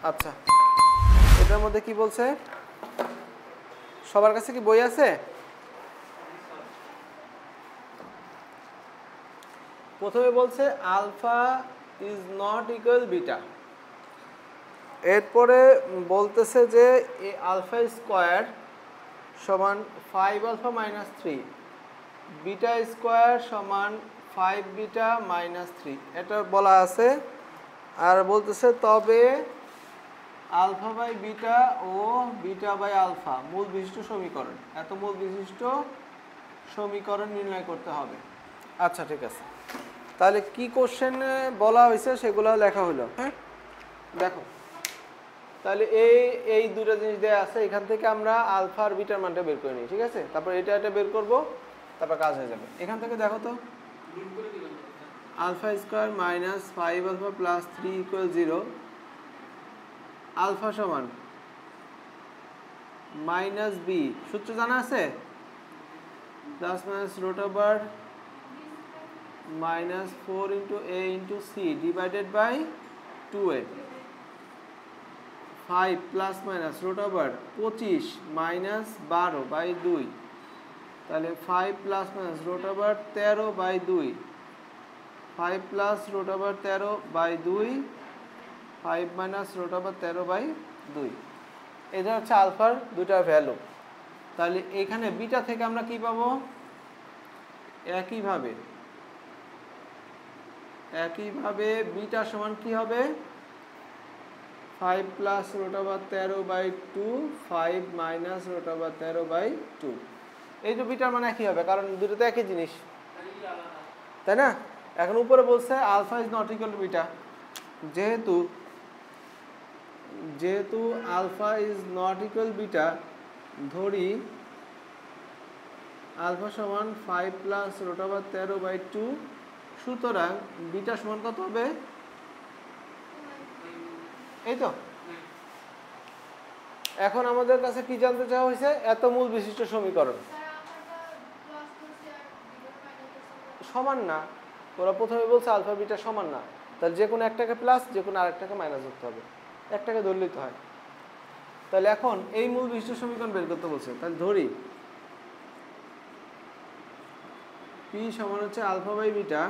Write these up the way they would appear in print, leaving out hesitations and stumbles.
আচ্ছা, এটার মধ্যে কি বলছে? সবার কাছে কি বই আছে? প্রথমে বলছে alpha is not equal beta, এরপরে বলতেছে যে এ আলফা স্কোয়ার সমান 5 আলফা মাইনাস 3, বিটা স্কোয়ার সমান 5 বিটা মাইনাস 3, এটা বলা আছে। আর বলতেছে তবে আলফা বাই বিটা ও বিটা বাই আলফা মূল বিশিষ্ট সমীকরণ, এত মূল বিশিষ্ট সমীকরণ নির্ণয় করতে হবে। আচ্ছা ঠিক আছে, তাহলে কি কোশ্চেন বলা হয়েছে সেগুলো লেখা হলো। হ্যাঁ দেখো, তাহলে এই দুটো জিনিস দেওয়া আছে, এখান থেকে আমরা আলফা আর বিটার মানটা বের করে নিই, ঠিক আছে? তারপর এটা বের করব, তারপর কাজ হয়ে যাবে। এখান থেকে দেখো তো, alpha square minus 5 alpha plus 3 equal 0, alpha সমান মাইনাস বি, সূত্র জানা আছে, plus minus root over minus 4 into a into c divided by 2a, 5 plus minus root over 25 minus 12 by 2, তাহলে 5 plus minus root over 13 by 2, 5 plus root over 13 by 2, 5 minus root over 13 by 2, এটা হচ্ছে আলফার দুটা value. তাহলে এখানে beta থেকে আমরা কি পাবো? একইভাবে বিটা সমান কি হবে? 5 plus root over 13 by 2, 5 minus root over 13 by 2, এই যে বিটার মানে একই হবে, কারণ দুটো তো একই জিনিস, তাই না? এখন উপরে বলছে alpha is not equal to beta, যেহেতু alpha is not equal beta, ধরি আলফা সমান 5 প্লাস রুট ওভার 13 বাই 2, সুতরাং বিটা সমান কত হবে? এই তো। এখন আমাদের কাছে কি জানতে চাওয়া হয়েছে? এত মূল বিশিষ্ট সমীকরণ সমান না, ওরা প্রথমে বলছে আলফা বিটা সমান না, তাহলে যে কোনো একটাকে প্লাস, যে কোনো আরেকটাকে মাইনাস করতে হবে, একটাকে ধরলেই তো হয়। তাহলে এখন এই মূল বিশিষ্ট সমীকরণ বের করতে বলছে, তাহলে ধরি পি সমান হচ্ছে আলফা বাই বিটা,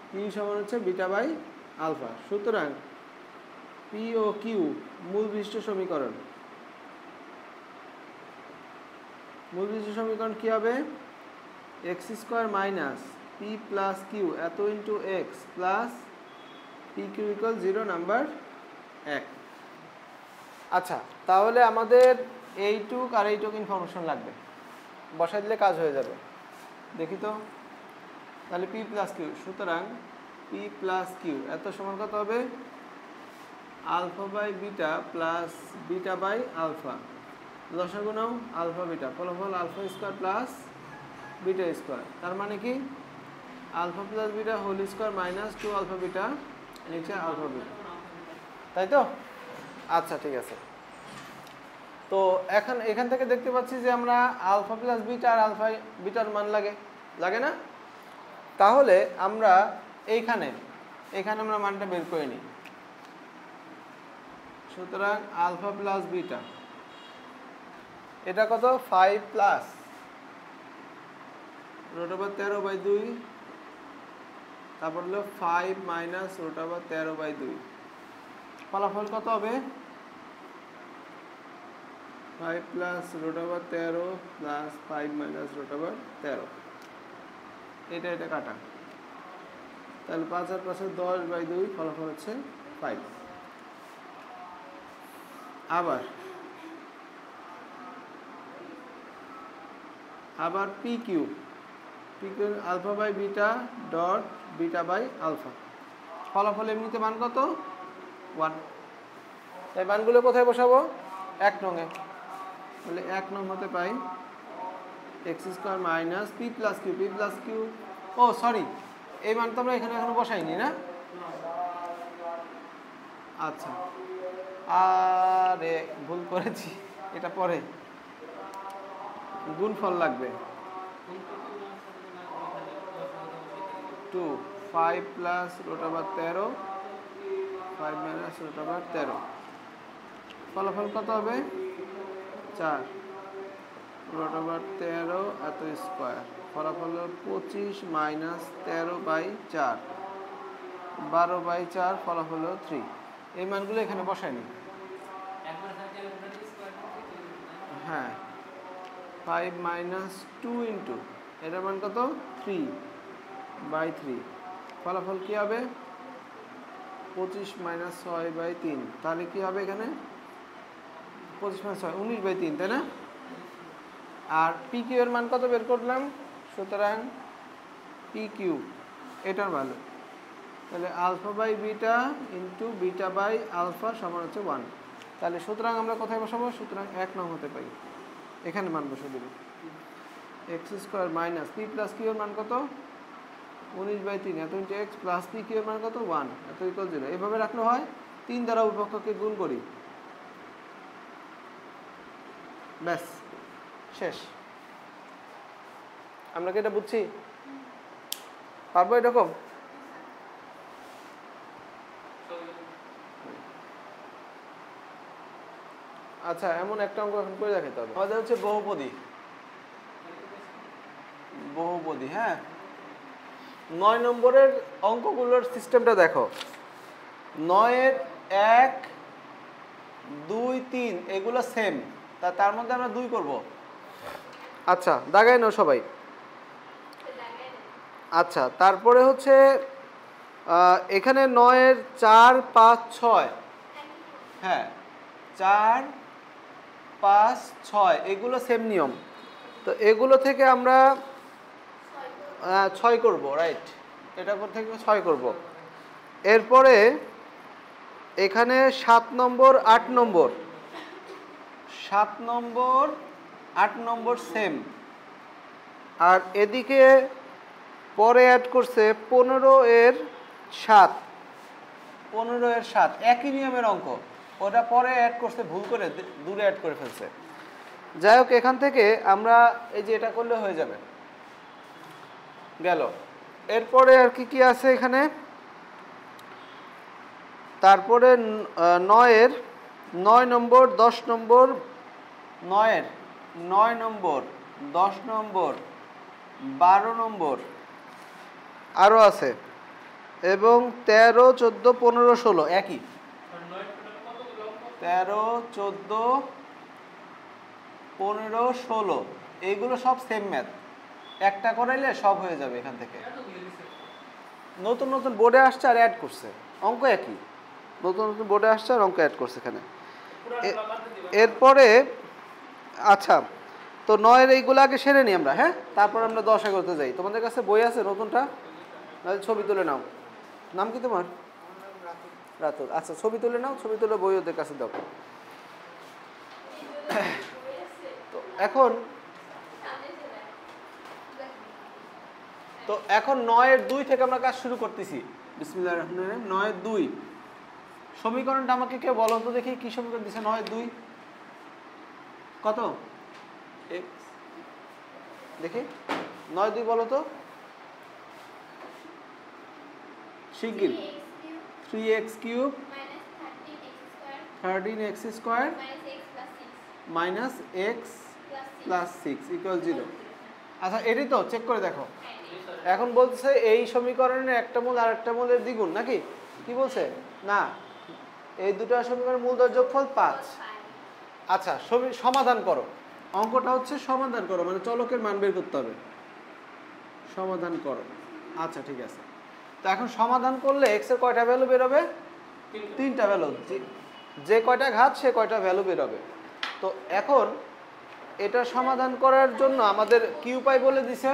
পি সমান হচ্ছে বিটা বাই আলফা, সুতরাং পি ও কিউ মূল বিশিষ্ট সমীকরণ। মূল বিশিষ্ট সমীকরণ কি হবে? X square minus P plus Q এত into X plus P Q equal 0 number 1। আচ্ছা, তাহলে আমাদের এইটুক আর এইটুক ইনফরমেশন লাগবে, বসাই দিলে কাজ হয়ে যাবে। দেখি তো, তাহলে পি প্লাস কিউ, সুতরাং পি প্লাস কিউ এত সমান কত হবে? Alpha by beta plus beta by alpha, লসাগু নাও আলফা বিটা, ফলাফল alpha square plus beta square, তার মানে কি alpha plus beta whole square minus 2 alpha beta নিচে আলফা বিটা, তাই তো? আচ্ছা ঠিক আছে, তো এখন এখান থেকে দেখতে পাচ্ছি যে আমরা আলফা প্লাস বিটা আর আলফা বিটার মান লাগে না? তাহলে আমরা এইখানে আমরা মানটা বের করে নিই। সুতরাং আলফা প্লাস বিটা এটা কত? 5 প্লাস রুট ওভার 13 বাই 2, তারপর হলো 5 মাইনাস রুট ওভার 13 বাই 2, ফলাফল কত হবে? 5 plus root over 13 plus 5 minus root over 13, এটা কাটা, তাহলে 5 আর 5 10 বাই 2, ফলাফল হচ্ছে 5। আবার p q alpha by beta dot beta by alpha, ফলাফল এমনিতে মান কত? 1। তাই মানগুলো কোথায় বসাবো? 1 নঙে, তাহলে 1 নং হতে পাই X square minus P plus Q, oh sorry, এই মান তো আমরা এখানে এখনো বসাইনি না? আচ্ছা, আরে ভুল করেছি, এটা পরে গুণফল লাগবে। 2 5 plus root over 13 5 minus root over 13। ফলাফল কত হবে? 4 রুট ওভার 13 এত স্কোয়ার। ফলাফল 25 মাইনাস 13/4, 12/4, ফলাফল 3। এই মানগুলো এখানে বসায়নি। হ্যাঁ, 5 মাইনাস 2 ইন্টু এটার মান কত? 3/3। ফলাফল কী হবে? 25 মাইনাস 6/3। তাহলে কী হবে এখানে? 25 মাইনাস 6 19/3, তাই না? আর পি কিউ এর মান কত বের করলাম? সুতরাং পি কিউ এটার ভ্যালু, তাহলে alpha by beta into beta by alpha সমান হচ্ছে 1। তাহলে সুতরাং আমরা কোথায় বসাবো? সুতরাং 1 নং হতে পারি, এখানে মান বসে দেব। X square minus P plus Q এর মান কত? 19/3 এত into X plus P Q এর মান কত? 1 এত ইকুয়াল 0। এভাবে রাখলে হয় 3 দ্বারা উৎপক্ষকে গুণ করি, ব্যাস শেষ। আমরা কি এটা বুঝছি? পারবো এরকম? আচ্ছা, এমন একটা অঙ্ক এখন করে দেখাতে হবে। আমাদের হচ্ছে বহুপদী। বহুপদী, হ্যাঁ। 9 নম্বরের অঙ্কগুলোর সিস্টেমটা দেখো। 9-এর 1, 2, 3 এগুলো সেম, তার মধ্যে আমরা 2 করব। আচ্ছা, দাগাই নাও সবাই। আচ্ছা, তারপরে হচ্ছে এখানে 9-এর 4, 5, 6, হ্যাঁ 4, 5, 6 এগুলো সেম নিয়ম। তো এগুলো থেকে আমরা 6 করব, রাইট? এটার পর থেকে 6 করব। এরপরে এখানে 7 নম্বর 8 নম্বর 7 নম্বর 8 নম্বর সেম। আর এদিকে পরে অ্যাড করছে 15-এর 7, 15-এর 7 একই নিয়মের অঙ্ক। ওটা পরে অ্যাড করছে, ভুল করে দূরে অ্যাড করে ফেলছে। যাই হোক, এখান থেকে আমরা এই যে এটা করলে হয়ে যাবে, গেল। এরপরে আর কি কি আছে এখানে? তারপরে 9-এর 9 নম্বর 10 নম্বর 9-এর 9 নম্বর 10 নম্বর 12 নম্বর আরও আছে, এবং 13, 14, 15, 16 একই। 13, 14, 15, 16 এইগুলো সব সেম ম্যাথ। একটা করাইলে সব হয়ে যাবে এখান থেকে। নতুন নতুন বোর্ডে আসছে আর অ্যাড করছে, অঙ্ক একই। নতুন নতুন বোর্ডে আসছে আর অঙ্ক অ্যাড করছে এখানে। এরপরে আচ্ছা, তো 9-এর এইগুলো আগে সেরে নিই আমরা, হ্যাঁ? তারপর আমরা 10 করতে যাই। তোমাদের কাছে বই আছে নতুনটা? ছবি তুলে নাও। নাম কি তোমার? রাতুল। আচ্ছা, ছবি তুলে নাও, ছবি তুলে বই ওদের কাছে দাও। তো এখন 9-এর 2 থেকে আমরা কাজ শুরু করতেছি। বিসমিল্লাহির রহমানির রহিম। 9-এর 2 সমীকরণটা আমাকে কেউ বলো তো দেখি, কি সমীকরণ দিছে? 9-এর 2 কত? দেখি 9-2 বলো তো শিগগির। 3x cube 13x square minus x plus 6 equal 0। আচ্ছা, এটাই তো চেক করে দেখো। এখন বলছে এই সমীকরণের একটা মূল আর একটা মূলের দ্বিগুণ, নাকি কি বলছে? না, এই দুটো সমীকরণের মূল দর যোগফল 5। আচ্ছা, সমাধান করো। অঙ্কটা হচ্ছে সমাধান করো, মানে চলকের মান বের করতে হবে। সমাধান করো। আচ্ছা, ঠিক আছে। তো এখন সমাধান করলে এক্স এর কয়টা ভ্যালু বের হবে? 3টা ভ্যালু। যে কয়টা ঘাত সে কয়টা ভ্যালু বের হবে। তো এখন এটা সমাধান করার জন্য আমাদের কি উপায় বলে দিছে?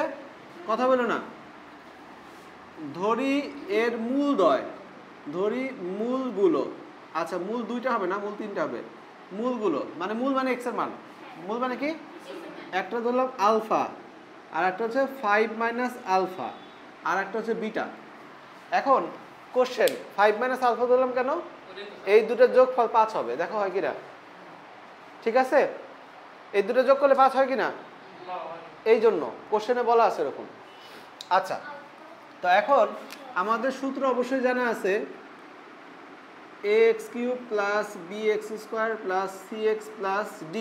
কথা বলো না। ধরি এর মূলদ্বয়, ধরি মূলগুলো। আচ্ছা, মূল 2টা হবে না, মূল 3টা হবে। মূলগুলো মানে মূল মানে এক্স এর মান। মূল মানে কি? একটা ধরলাম আলফা, আর একটা হচ্ছে 5 মাইনাস আলফা, আর একটা হচ্ছে বিটা। এখন কোশ্চেন, 5 মাইনাস আলফা ধরলাম কেন? এই দুটোর যোগফল 5 হবে। দেখো হয় কিনা। ঠিক আছে, এই দুটো যোগ করলে 5 হয় কিনা? এই জন্য কোশ্চেনে বলা আছে এরকম। আচ্ছা, তো এখন আমাদের সূত্র অবশ্যই জানা আছে। ax cube plus bx square plus cx plus d।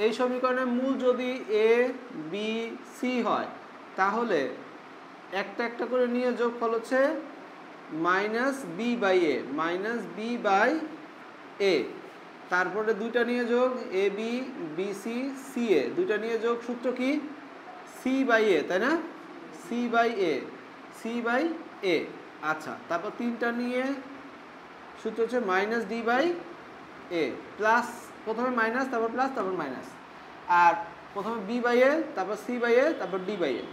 এই সমীকরণের মূল যদি a b c হয় তাহলে একটা একটা করে নিয়ে যোগফল হচ্ছে minus B by A, minus B by A. তারপরে দুইটা নিয়ে যোগ A B B C C A, দুইটা নিয়ে যোগ সূত্র কি সি বাই এ, তাই না? C by A, C by A. আচ্ছা, তারপর তিনটা নিয়ে সূত্র হচ্ছে minus D by A, plus প্রথমে মাইনাস তারপর প্লাস তারপর মাইনাস, আর প্রথমে বি বাই এ তারপর সি বাই এ তারপর ডি বাই এ।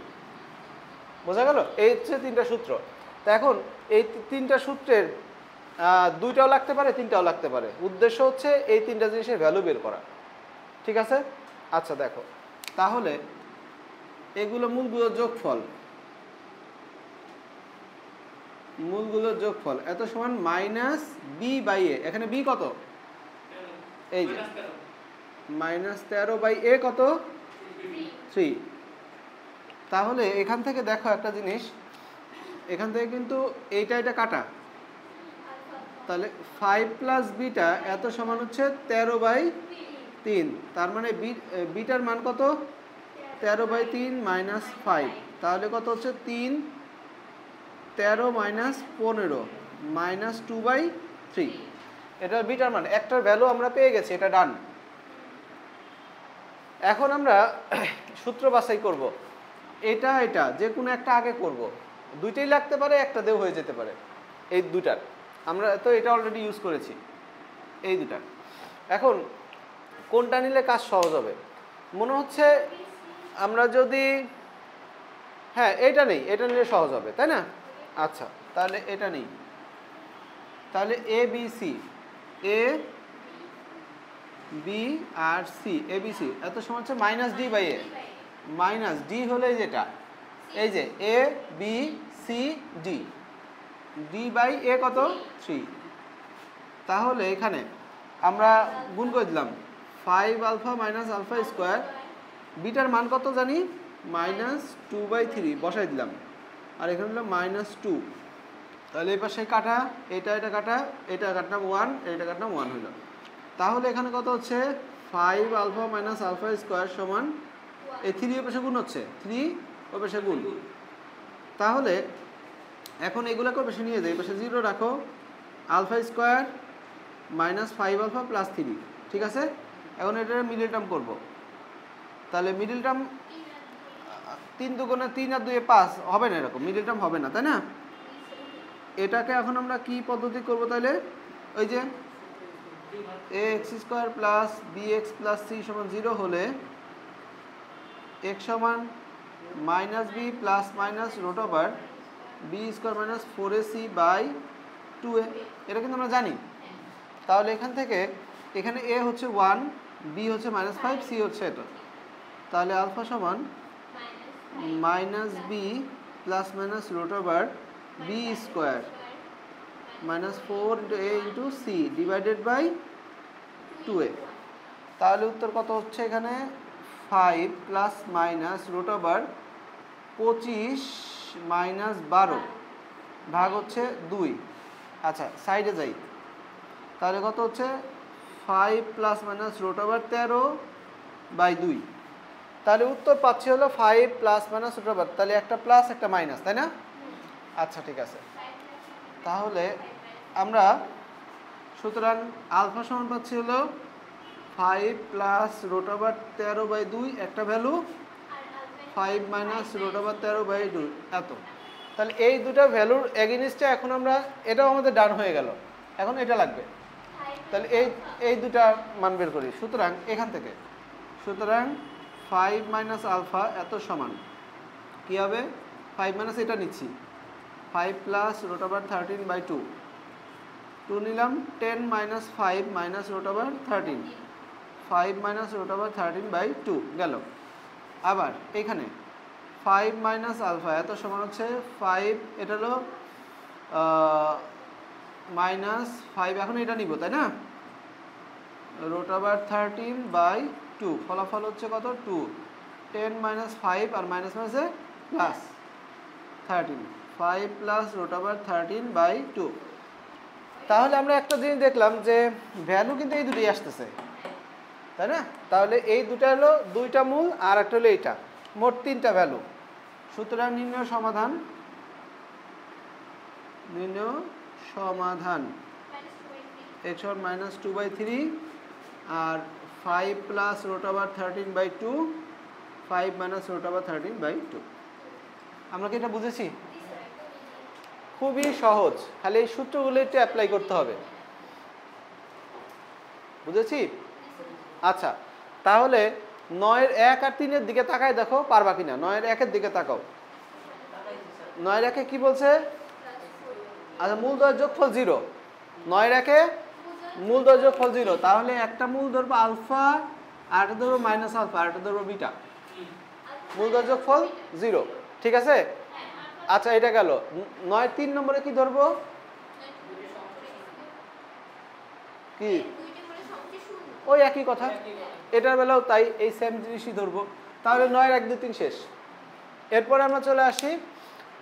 বোঝা গেল? এই হচ্ছে তিনটা সূত্র। তো এখন এই তিনটা সূত্রের দুইটাও লাগতে পারে, তিনটাও লাগতে পারে। উদ্দেশ্য হচ্ছে এই তিনটা জিনিসের ভ্যালু বের করা। ঠিক আছে? আচ্ছা দেখো, তাহলে এগুলো মূলগুলোর যোগফল, মূলগুলোর যোগফল এত সমান মাইনাস বি বাই এ। এখানে বি কত? এই যে মাইনাস 13 বাই এ কত? 3। তাহলে এখান থেকে দেখো একটা জিনিস, এখান থেকে কিন্তু এইটা এটা কাটা, তাহলে 5 প্লাস বিটা এত সমান হচ্ছে 13 বাই 3। তার মানে বিটার মান কত? 13 বাই 3 মাইনাস 5। তাহলে কত হচ্ছে? 3 13 মাইনাস 15 মাইনাস 2 বাই 3। এটা বিটার মান, একটার ভ্যালু আমরা পেয়ে গেছি, এটা ডান। এখন আমরা সূত্র বাছাই করব। এটা এটা যে কোনো একটা আগে করব, দুইটাই লাগতে পারে, একটা দেও হয়ে যেতে পারে। এই দুটার আমরা তো এটা অলরেডি ইউজ করেছি, এই দুটার। এখন কোনটা নিলে কাজ সহজ হবে? মনে হচ্ছে আমরা যদি, হ্যাঁ এটা নেই, এটা নিলে সহজ হবে, তাই না? আচ্ছা, তাহলে এটা নেই। তাহলে A B C, A B আর সি, এ বি সি এত সময় হচ্ছে minus D by A. Minus D হলে যেটা, এই যে A B C D, D by A কত? 3। তাহলে এখানে আমরা গুণ করে দিলাম 5 আলফা মাইনাস আলফা স্কোয়ার, বিটার মান কত জানি? মাইনাস 2 বাই 3 বসাই দিলাম, আর এখানে হলো মাইনাস 2। তাহলে এই পাশে কাটা, এটা এটা কাটা, এটা কাটলাম 1, এটা কাটলাম 1 হইল। তাহলে এখানে কত হচ্ছে? 5 আলফা মাইনাস আলফা স্কোয়ার সমান এই 3 ওই পাশে গুণ হচ্ছে, 3 ওই পাশে গুণ। তাহলে এখন এগুলোকে ওই পাশে নিয়ে যাই, এই পাশে 0 রাখো, alpha square minus 5 alpha plus 3। ঠিক আছে? এখন এটার মিডল টার্ম করবো। তাহলে মিডল টার্ম 3 দুগুণে 3 আর 2 এ 5 হবে না, এরকম মিডল টার্ম হবে না, তাই না? এটাকে এখন আমরা কি পদ্ধতি করব? তাহলে ওই যে A X square plus B X plus C সমান 0 হলে এক্স সমান minus B plus minus root over B square minus 4ac by 2a। এটা কিন্তু আমরা জানি। তাহলে এখান থেকে এখানে এ হচ্ছে 1, বি হচ্ছে মাইনাস 5, সি হচ্ছে এটা। তাহলে আলফা সমান minus B plus minus root over B square minus 4a into c divided by 2a। তাহলে উত্তর কত হচ্ছে? এখানে 5 plus minus root over 25 minus 12 ভাগ হচ্ছে 2। আচ্ছা, সাইডে যাই। তাহলে কত হচ্ছে? 5 plus minus root over 13 by 2। তাহলে উত্তর পাচ্ছি হলো 5 প্লাস মাইনাস রুট ওভার, তাহলে একটা প্লাস একটা মাইনাস, তাই না? আচ্ছা ঠিক আছে। তাহলে আমরা সুতরাং আলফা সমান পাচ্ছি হলো 5 প্লাস রুট ওভার 13 বাই 2 একটা value, 5 minus root over 13 by 2 এত। তাহলে এই দুটা ভ্যালুর এগেইনস্টে এখন আমরা, এটাও আমাদের ডান হয়ে গেল, এখন এটা লাগবে। তাহলে এই দুটা মান বের করি। সুতরাং এখান থেকে, সুতরাং 5 মাইনাস আলফা এত সমান কী হবে? 5 মাইনাস এটা নিচ্ছি, 5 প্লাস রুট ওভার 13 বাই 2, 2 নিলাম, 10 minus 5 minus root over 13, 5 minus root over 13 by 2 গেল। আবার এখানে 5 মাইনাস আলফা এত সমান হচ্ছে 5, এটা হলো মাইনাস 5, এখন এটা নিব, তাই না? রুট ওভার 13 বাই 2, ফলাফল হচ্ছে কত? 2। 10 মাইনাস 5 আর মাইনাস মাইনাসে plus 13, 5 plus root over 13 by 2। তাহলে আমরা একটা জিনিস দেখলাম যে ভ্যালু কিন্তু এই দুটোই আসতেছে, তাই না? তাহলে এই দুটা হলো দুইটা মূল আর একটা হলো এইটা, মোট তিনটা ভ্যালু। সুতরাং নির্ণয় সমাধান x সমান -2/3 আর 5 প্লাস √13/2, 5 - √13/2। আমরা কি এটা বুঝেছি? খুবই সহজ, খালি এই সূত্রগুলো একটু অ্যাপ্লাই করতে হবে। বুঝেছি? আচ্ছা, তাহলে 9-এর 1 আর 3-এর দিকে তাকায় দেখো পারবা কিনা। 9-এর 1-এর দিকে তাকাও। 9-এর 1-এ কি বলছে? আচ্ছা, মূলদ্বয়ের যোগফল 0। 9-এর 1-এ মূলদ্বয়ের যোগফল 0, তাহলে একটা মূল ধরবো আলফা আর একটা ধরবো মাইনাস আলফা আর একটা ধরবো বিটা। মূলদ্বয়ের যোগফল 0, ঠিক আছে? আচ্ছা, এটা গেল। 9-এর 3 নম্বরে কি ধরবো? কি ওই একই কথা, এটার বেলাও তাই, এই সেম জিনিসই ধরবো। তাহলে 9-এর 1, 2, 3 শেষ। এরপরে আমরা চলে আসি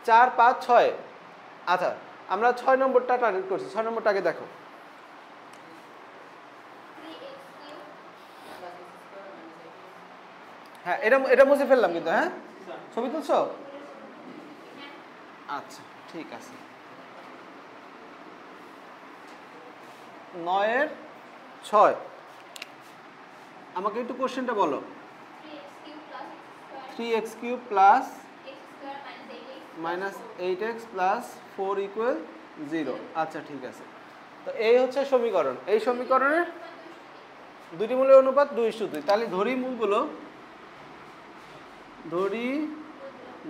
4, 5, 6। আচ্ছা, আমরা 6 নম্বরটা টার্গেট করছি। 6 নম্বরটাকে দেখো। হ্যাঁ, এটা মুছে ফেললাম কিন্তু। হ্যাঁ, ছবি তুলছো? আচ্ছা, ঠিক আছে। 9-এর 6 আমাকে একটু কোশ্চেনটা বলো। 3x³ plus -8x plus 4 = 0। আচ্ছা, ঠিক আছে। তো এই হচ্ছে সমীকরণ। এই সমীকরণের দুটি মূলের অনুপাত 2:2। তাহলে ধরি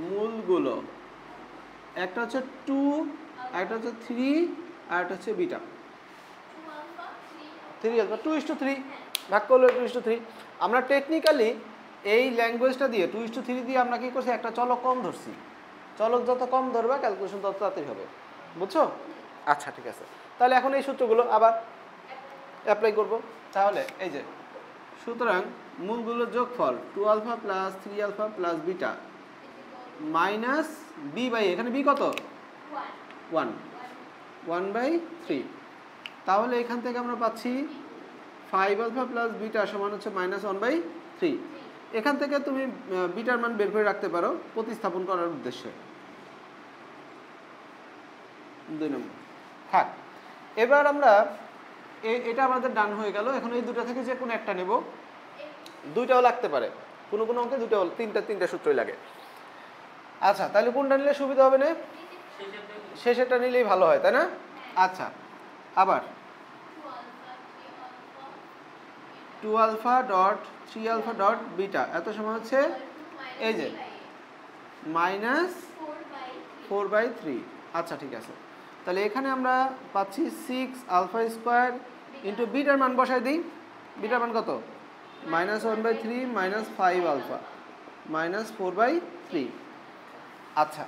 মূলগুলো একটা হচ্ছে 2, একটা হচ্ছে 3 আর একটা হচ্ছে বিটা। 3 আলফা 2:3 ভাগ করলে 2:3। আমরা টেকনিক্যালি এই ল্যাঙ্গুয়েজটা দিয়ে 2:3 দিয়ে আমরা কি করছি, একটা চলক কম ধরছি। চলক যত কম ধরবে ক্যালকুলেশন তত তাড়াতাড়ি হবে। বুঝছো? আচ্ছা, ঠিক আছে। তাহলে এখন এই সূত্রগুলো আবার অ্যাপ্লাই করব। তাহলে এই যে, সুতরাং মূলগুলোর যোগফল 2 alpha plus 3 alpha plus beta minus b/a, এখানে b কত? 1/3। তাহলে এখান থেকে আমরা পাচ্ছি 5 আলফা প্লাস বিটা সমান হচ্ছে -1/3। এখান থেকে তুমি বিটার মান বের করে রাখতে পারো প্রতিস্থাপন করার উদ্দেশ্যে। 2 নম্বর থাক। এবার আমরা এটা আমাদের ডান হয়ে গেল। এখন এই দুটো থেকে যে কোনো একটা নেব। দুইটাও লাগতে পারে, কোনো কোনো অঙ্কে দুটো, তিনটা সূত্রই লাগে। আচ্ছা, তাহলে কোনটা নিলে সুবিধা হবে না? শেষেরটা নিলেই ভালো হয়, তাই না? আচ্ছা, আবার 2 alpha dot 3 alpha dot beta এত সময় হচ্ছে এই যে -4/3। আচ্ছা, ঠিক আছে। তাহলে এখানে আমরা পাচ্ছি 6 আলফা স্কোয়ার ইন্টু বিটার মান বসাই দিই। বিটার মান কত? -1/3 -5 আলফা -4/3। আচ্ছা,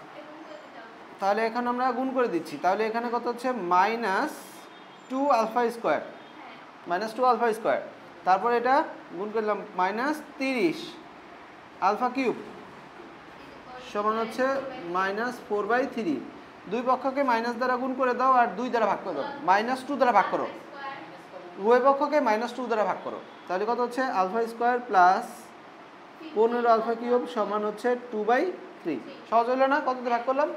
তাহলে এখন আমরা গুণ করে দিচ্ছি। তাহলে এখানে কত হচ্ছে? -2 আলফা স্কোয়ার, -2 আলফা স্কোয়ার। তারপর এটা গুণ করলাম -30 আলফা কিউব সমান হচ্ছে -4/3। দুই পক্ষকে মাইনাস দ্বারা গুণ করে দাও আর 2 দ্বারা ভাগ করে দাও। -2 দ্বারা ভাগ করো, উভয় পক্ষকে -2 দ্বারা ভাগ করো। তাহলে কত হচ্ছে? Alpha square plus 15 alpha cube সমান হচ্ছে 2/3। সহজ হলো না? কত দিয়ে ভাগ করলাম?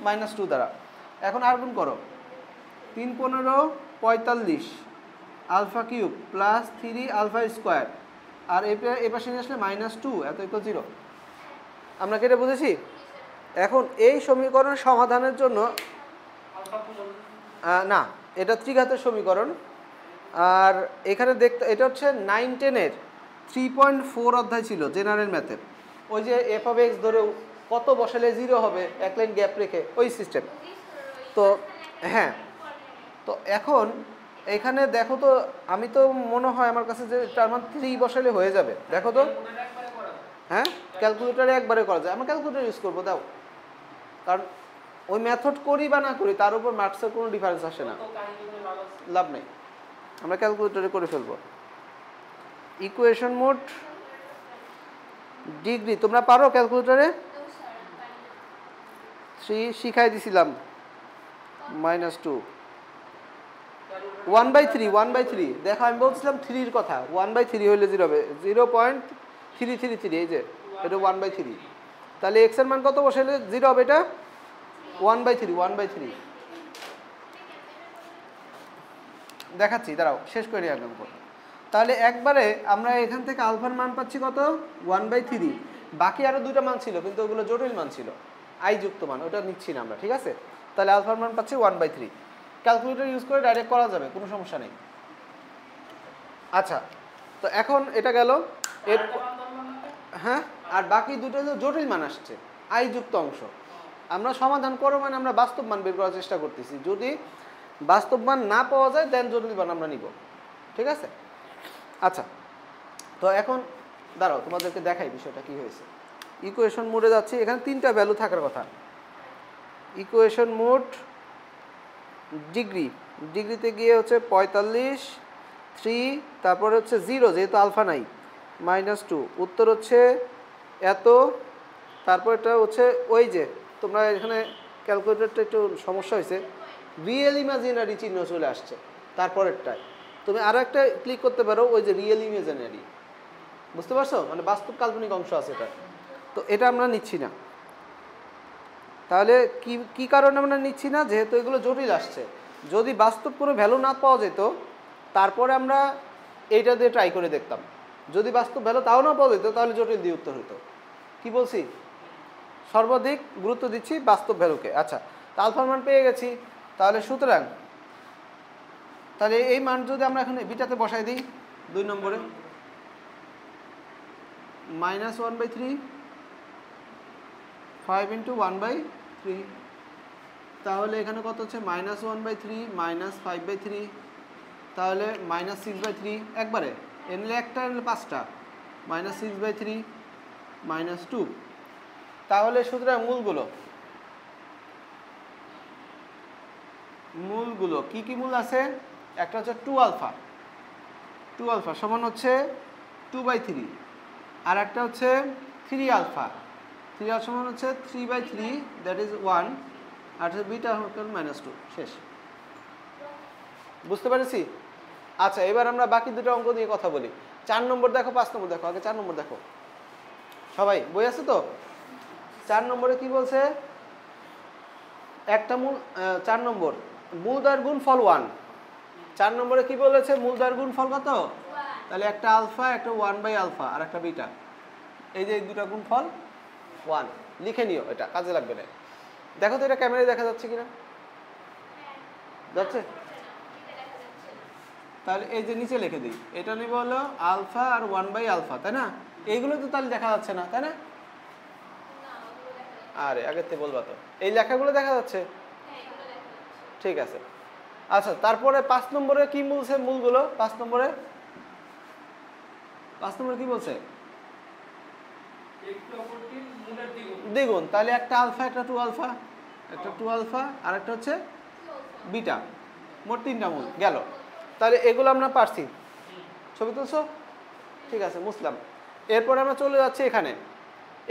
-2 দ্বারা। এখন আর গুণ করো। 3 15 45 alpha cube plus 3 alpha square, আর এ পাশে নিয়ে আসলে -2 এত = 0। আমরা কি এটা বুঝেছি? এখন এই সমীকরণ সমাধানের জন্য না, এটা ত্রিঘাতের সমীকরণ। আর এখানে দেখতে, এটা হচ্ছে 9-10-এর 3.4 অধ্যায় ছিল জেনারেল ম্যাথের। ওই যে f(x) ধরে কত বসালে 0 হবে, এক লাইন গ্যাপ রেখে, ওই সিস্টেম। তো হ্যাঁ, তো এখন এখানে দেখো তো, আমি তো মনে হয় আমার কাছে যে তার মান 3 বসালে হয়ে যাবে। দেখো তো। হ্যাঁ, ক্যালকুলেটারে একবারে করা যায়। আমরা ক্যালকুলেটার ইউজ করবো, দাও। কারণ ওই মেথড করি বা না করি তার উপর মার্কসের কোনো ডিফারেন্স আসে না, লাভ নেই। আমরা ক্যালকুলেটরে করে ফেলবো। ইকুয়েশন মোড ডিগ্রি তোমরা পারো ক্যালকুলেটরে? 3 শিখাই দিছিলাম, -2 1/3 দেখো আমি বলছিলাম 3 এর কথা, 1/3 হইলে 0 হবে, 0.333, এই যে এটা 1/3। তাহলে x এর মান কত বসাইলে 0 হবে? এটা 1/3 দেখাচ্ছি, দাঁড়াও শেষ করে একদম করে। তাহলে একবারে আমরা এখান থেকে আলফার মান পাচ্ছি কত? 1/3। বাকি আরো দুইটা মান ছিল কিন্তু ওগুলো জটিল মান ছিল, আই যুক্ত মান, ওটা নিচ্ছি না আমরা, ঠিক আছে? তাহলে আলফার মান পাচ্ছি 1/3। ক্যালকুলেটর ইউজ করে ডাইরেক্ট করা যাবে, কোনো সমস্যা নেই। আচ্ছা, তো এখন এটা গেল এর, হ্যাঁ, আর বাকি দুটো জটিল মান আসছে, আই যুক্ত অংশ। আমরা সমাধান করবো মানে আমরা বাস্তব মান বের করার চেষ্টা করতেছি, যদি বাস্তব মান না পাওয়া যায় দেন জটিল মান আমরা নিব, ঠিক আছে? আচ্ছা, তো এখন দাঁড়াও তোমাদেরকে দেখাই বিষয়টা কি হয়েছে। ইকুয়েশন মোডে যাচ্ছি, এখানে 3টা ভ্যালু থাকার কথা। ইকুয়েশন মোড ডিগ্রিতে গিয়ে হচ্ছে 45, 3, তারপরে হচ্ছে 0 যেহেতু আলফা নাই, -2, উত্তর হচ্ছে এত, তারপর এটা হচ্ছে ওই যে তোমরা এখানে ক্যালকুলেটরটা একটু সমস্যা হয়েছে, রিয়েল ইমাজিনারি চিহ্ন চলে আসছে তারপরেরটায়। তুমি আরও একটা ক্লিক করতে পারো, ওই যে রিয়েল ইমাজিনারি, বুঝতে পারছো? মানে বাস্তব কাল্পনিক অংশ আছে এটা, তো এটা আমরা নিচ্ছি না। তাহলে কি কারণে আমরা নিচ্ছি না? যেহেতু এগুলো জটিল আসছে, যদি বাস্তব কোনো ভ্যালু না পাওয়া যেত তারপরে আমরা এইটা দিয়ে ট্রাই করে দেখতাম, যদি বাস্তব ভ্যালু তাও না পাওয়া যেত তাহলে জটিল দিয়ে উত্তর হতো। কি বলছি? সর্বাধিক গুরুত্ব দিচ্ছি বাস্তব ভ্যালুকে। আচ্ছা, আলফার মান পেয়ে গেছি, তাহলে সুতরাং তাহলে এই মান যদি আমরা এখানে বিটাতে বসাই দিই 2 নম্বরে, -1/3, 5 × 1/3, তাহলে এখানে কত হচ্ছে? -1/3 -5/3, তাহলে -6/3 একবারে, এনলে একটা এনলে 5টা, -6/3 -2। তাহলে সুতরাং মূলগুলো কি কি মূল আছে? একটা হচ্ছে 2 আলফা সমান হচ্ছে 2/3, আর একটা হচ্ছে 3 আলফা সমান হচ্ছে 3/3, দ্যাট ইজ 1, আর হচ্ছে বিটা -2। শেষ, বুঝতে পেরেছি? আচ্ছা, এবার আমরা বাকি দুটো অঙ্ক নিয়ে কথা বলি। 4 নম্বর দেখো, 5 নম্বর দেখো, আগে 4 নম্বর দেখো। সবাই বই আছে তো? 4 নম্বরে কি বলছে? একটা মূল, 4 নম্বর মূলদ্বয়ের গুণফল 1। 4 নম্বরে কি বলেছে? মূলদ্বয়ের গুণফল কত? তাহলে একটা আলফা, একটা 1/α, আর একটা বিটা, এই যে এই দুটো গুণফল 1 লিখে নিও, এটা কাজে লাগবে না। দেখো তো এটা ক্যামেরায় দেখা যাচ্ছে কিনা, যাচ্ছে? তাহলে এই যে নিচে লিখে দিই, এটা নিব হলো আলফা আর 1/α, তাই না? এইগুলো তো তাহলে দেখা যাচ্ছে না, তাই না? আরে আগের থেকে বলবা তো, এই লেখাগুলো দেখা যাচ্ছে? ঠিক আছে। আচ্ছা, তারপরে 5 নম্বরে কি বলছে? মূলগুলো 5 নম্বরে কি বলছে? দ্বিগুণ। তাহলে একটা আলফা, একটা 2 আলফা, একটা 2 আলফা, আর একটা হচ্ছে বিটা, মোট 3টা মূল গেল। তাহলে এগুলো আমরা পারছি, ছবি তুলছো? ঠিক আছে, মুসলাম। এরপরে আমরা চলে যাচ্ছি এখানে,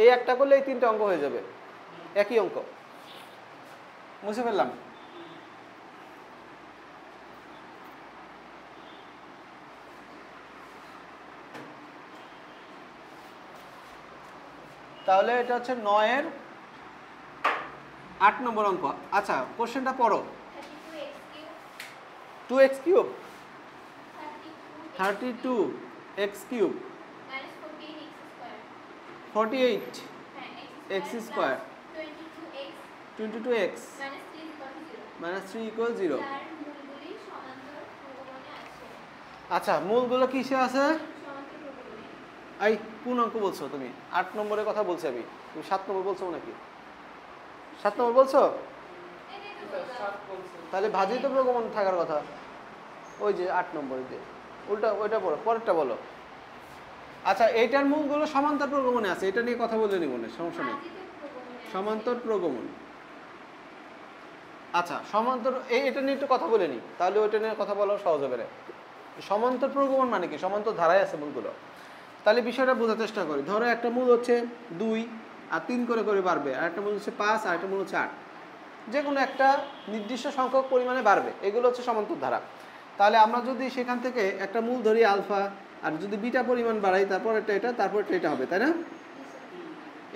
এই একটা করলে এই 3টে অঙ্ক হয়ে যাবে, একই অঙ্ক, মুছে ফেললাম। তাহলে এটা হচ্ছে 9-এর 8 নম্বর অঙ্ক। আচ্ছা, কোশ্চেনটা পড়ো। 2x³ 32x³ 48x² 22x -3 = 0। আচ্ছা, মূলগুলো কিসে আছে? এই কোন অঙ্ক বলছো তুমি? 8 নম্বরের কথা বলছি আমি, তুমি 7 নম্বর বলছো নাকি? 7 নম্বর বলছো? তাহলে ভাজি তো প্রগমন থাকার কথা, ওই যে 8 নম্বরে দিয়ে উল্টা, ওইটা পড়ো, পরেরটা বলো। আচ্ছা, এইটার মূলগুলো সমান্তর প্রগমনে আছে, এটা নিয়ে কথা বলে নিব না, সমস্যা নেই। সমান্তর প্রগমন, আচ্ছা সমান্তর, এটা নিয়ে একটু কথা বলে নিই, তাহলে ওইটা নিয়ে কথা বলা সহজ হবে না। সমান্তর প্রগমন মানে কি? সমান্তর ধারায় আছে মূলগুলো। তাহলে বিষয়টা বোঝার চেষ্টা করি। ধরো একটা মূল হচ্ছে 2 আর 3 করে করে বাড়বে, আর একটা মূল হচ্ছে 5, আর একটা মূল হচ্ছে 8, যে কোনো একটা নির্দিষ্ট সংখ্যক পরিমাণে বাড়বে, এগুলো হচ্ছে সমান্তর ধারা। তাহলে আমরা যদি সেখান থেকে একটা মূল ধরি আলফা, আর যদি বিটা পরিমাণ বাড়াই, তারপর এটা তারপর এটা হবে, তাই না?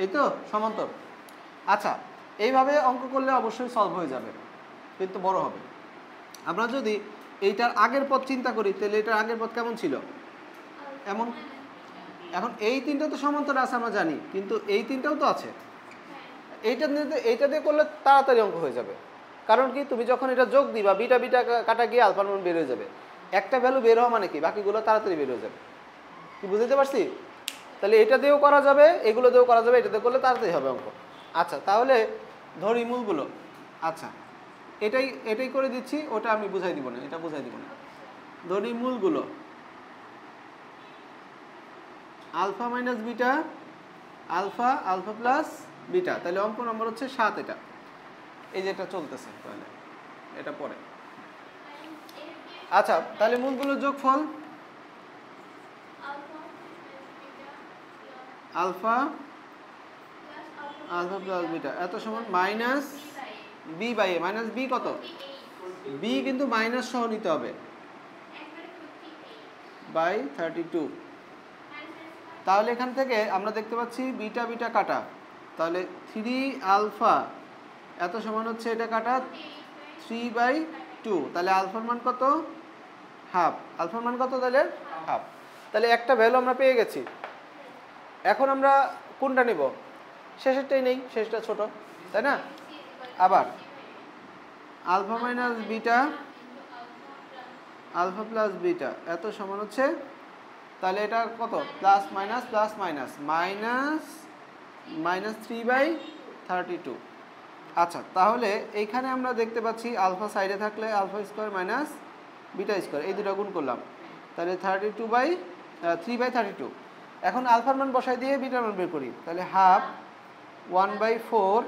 এই তো সমান্তর। আচ্ছা, এইভাবে অঙ্ক করলে অবশ্যই সলভ হয়ে যাবে, কিন্তু বড় হবে। আমরা যদি এইটার আগের পথ চিন্তা করি, তাহলে এটার আগের পথ কেমন ছিল? এমন। এখন এই তিনটা তো সমান্তর আছে আমরা জানি, কিন্তু এই তিনটাও তো আছে। এইটা দিয়ে করলে তাড়াতাড়ি অঙ্ক হয়ে যাবে। কারণ কি, তুমি যখন এটা যোগ দিবা, বিটা বিটা কাটা গিয়ে আলফার মান বের হয়ে যাবে। একটা ভ্যালু বের হওয়া মানে কি, বাকিগুলো তাড়াতাড়ি বের হয়ে যাবে। কি বুঝতে পারছি? তাহলে এটা দিয়েও করা যাবে, এগুলো দিয়েও করা যাবে, এটা দিয়ে করলে তাড়াতাড়ি হবে অঙ্ক। আচ্ছা, তাহলে ধরি মূলগুলো। আচ্ছা, এটাই করে দিচ্ছি, ওটা আমি বুঝাই দিব না, এটা বুঝাই দিব না। ধরি মূলগুলো alpha minus beta, alpha, alpha plus beta. তাহলে অঙ্ক নম্বর হচ্ছে 7। এটা এই যে এটা চলতেছে, তাহলে এটা পরে। আচ্ছা, তাহলে মূলগুলোর যোগফল আলফা, আলফা প্লাস বিটা এত সমান minus B by A. Minus b কত? বি কিন্তু মাইনাস সহ নিতে হবে, বাই 32। তাহলে এখান থেকে আমরা দেখতে পাচ্ছি বিটা বিটা কাটা, তাহলে 3 আলফা এত সমান হচ্ছে এটা কাটা 3/2। তাহলে আলফার মান কত? হাফ। আলফার মান কত তাহলে? হাফ। তাহলে একটা ভ্যালু আমরা পেয়ে গেছি। এখন আমরা কোনটা নেব? শেষেরটাই নেই, শেষটা ছোট, তাই না? আবার alpha minus beta, alpha plus beta এত সমান হচ্ছে, তাহলে এটা কত? Plus minus plus minus minus minus 3/32। আচ্ছা, তাহলে এইখানে আমরা দেখতে পাচ্ছি আলফা সাইডে থাকলে alpha square minus beta square, এই দুটো গুণ করলাম, তাহলে 3/32। এখন আলফার মান বসাই দিয়ে বিটার মান বের করি, তাহলে হাফ 1/4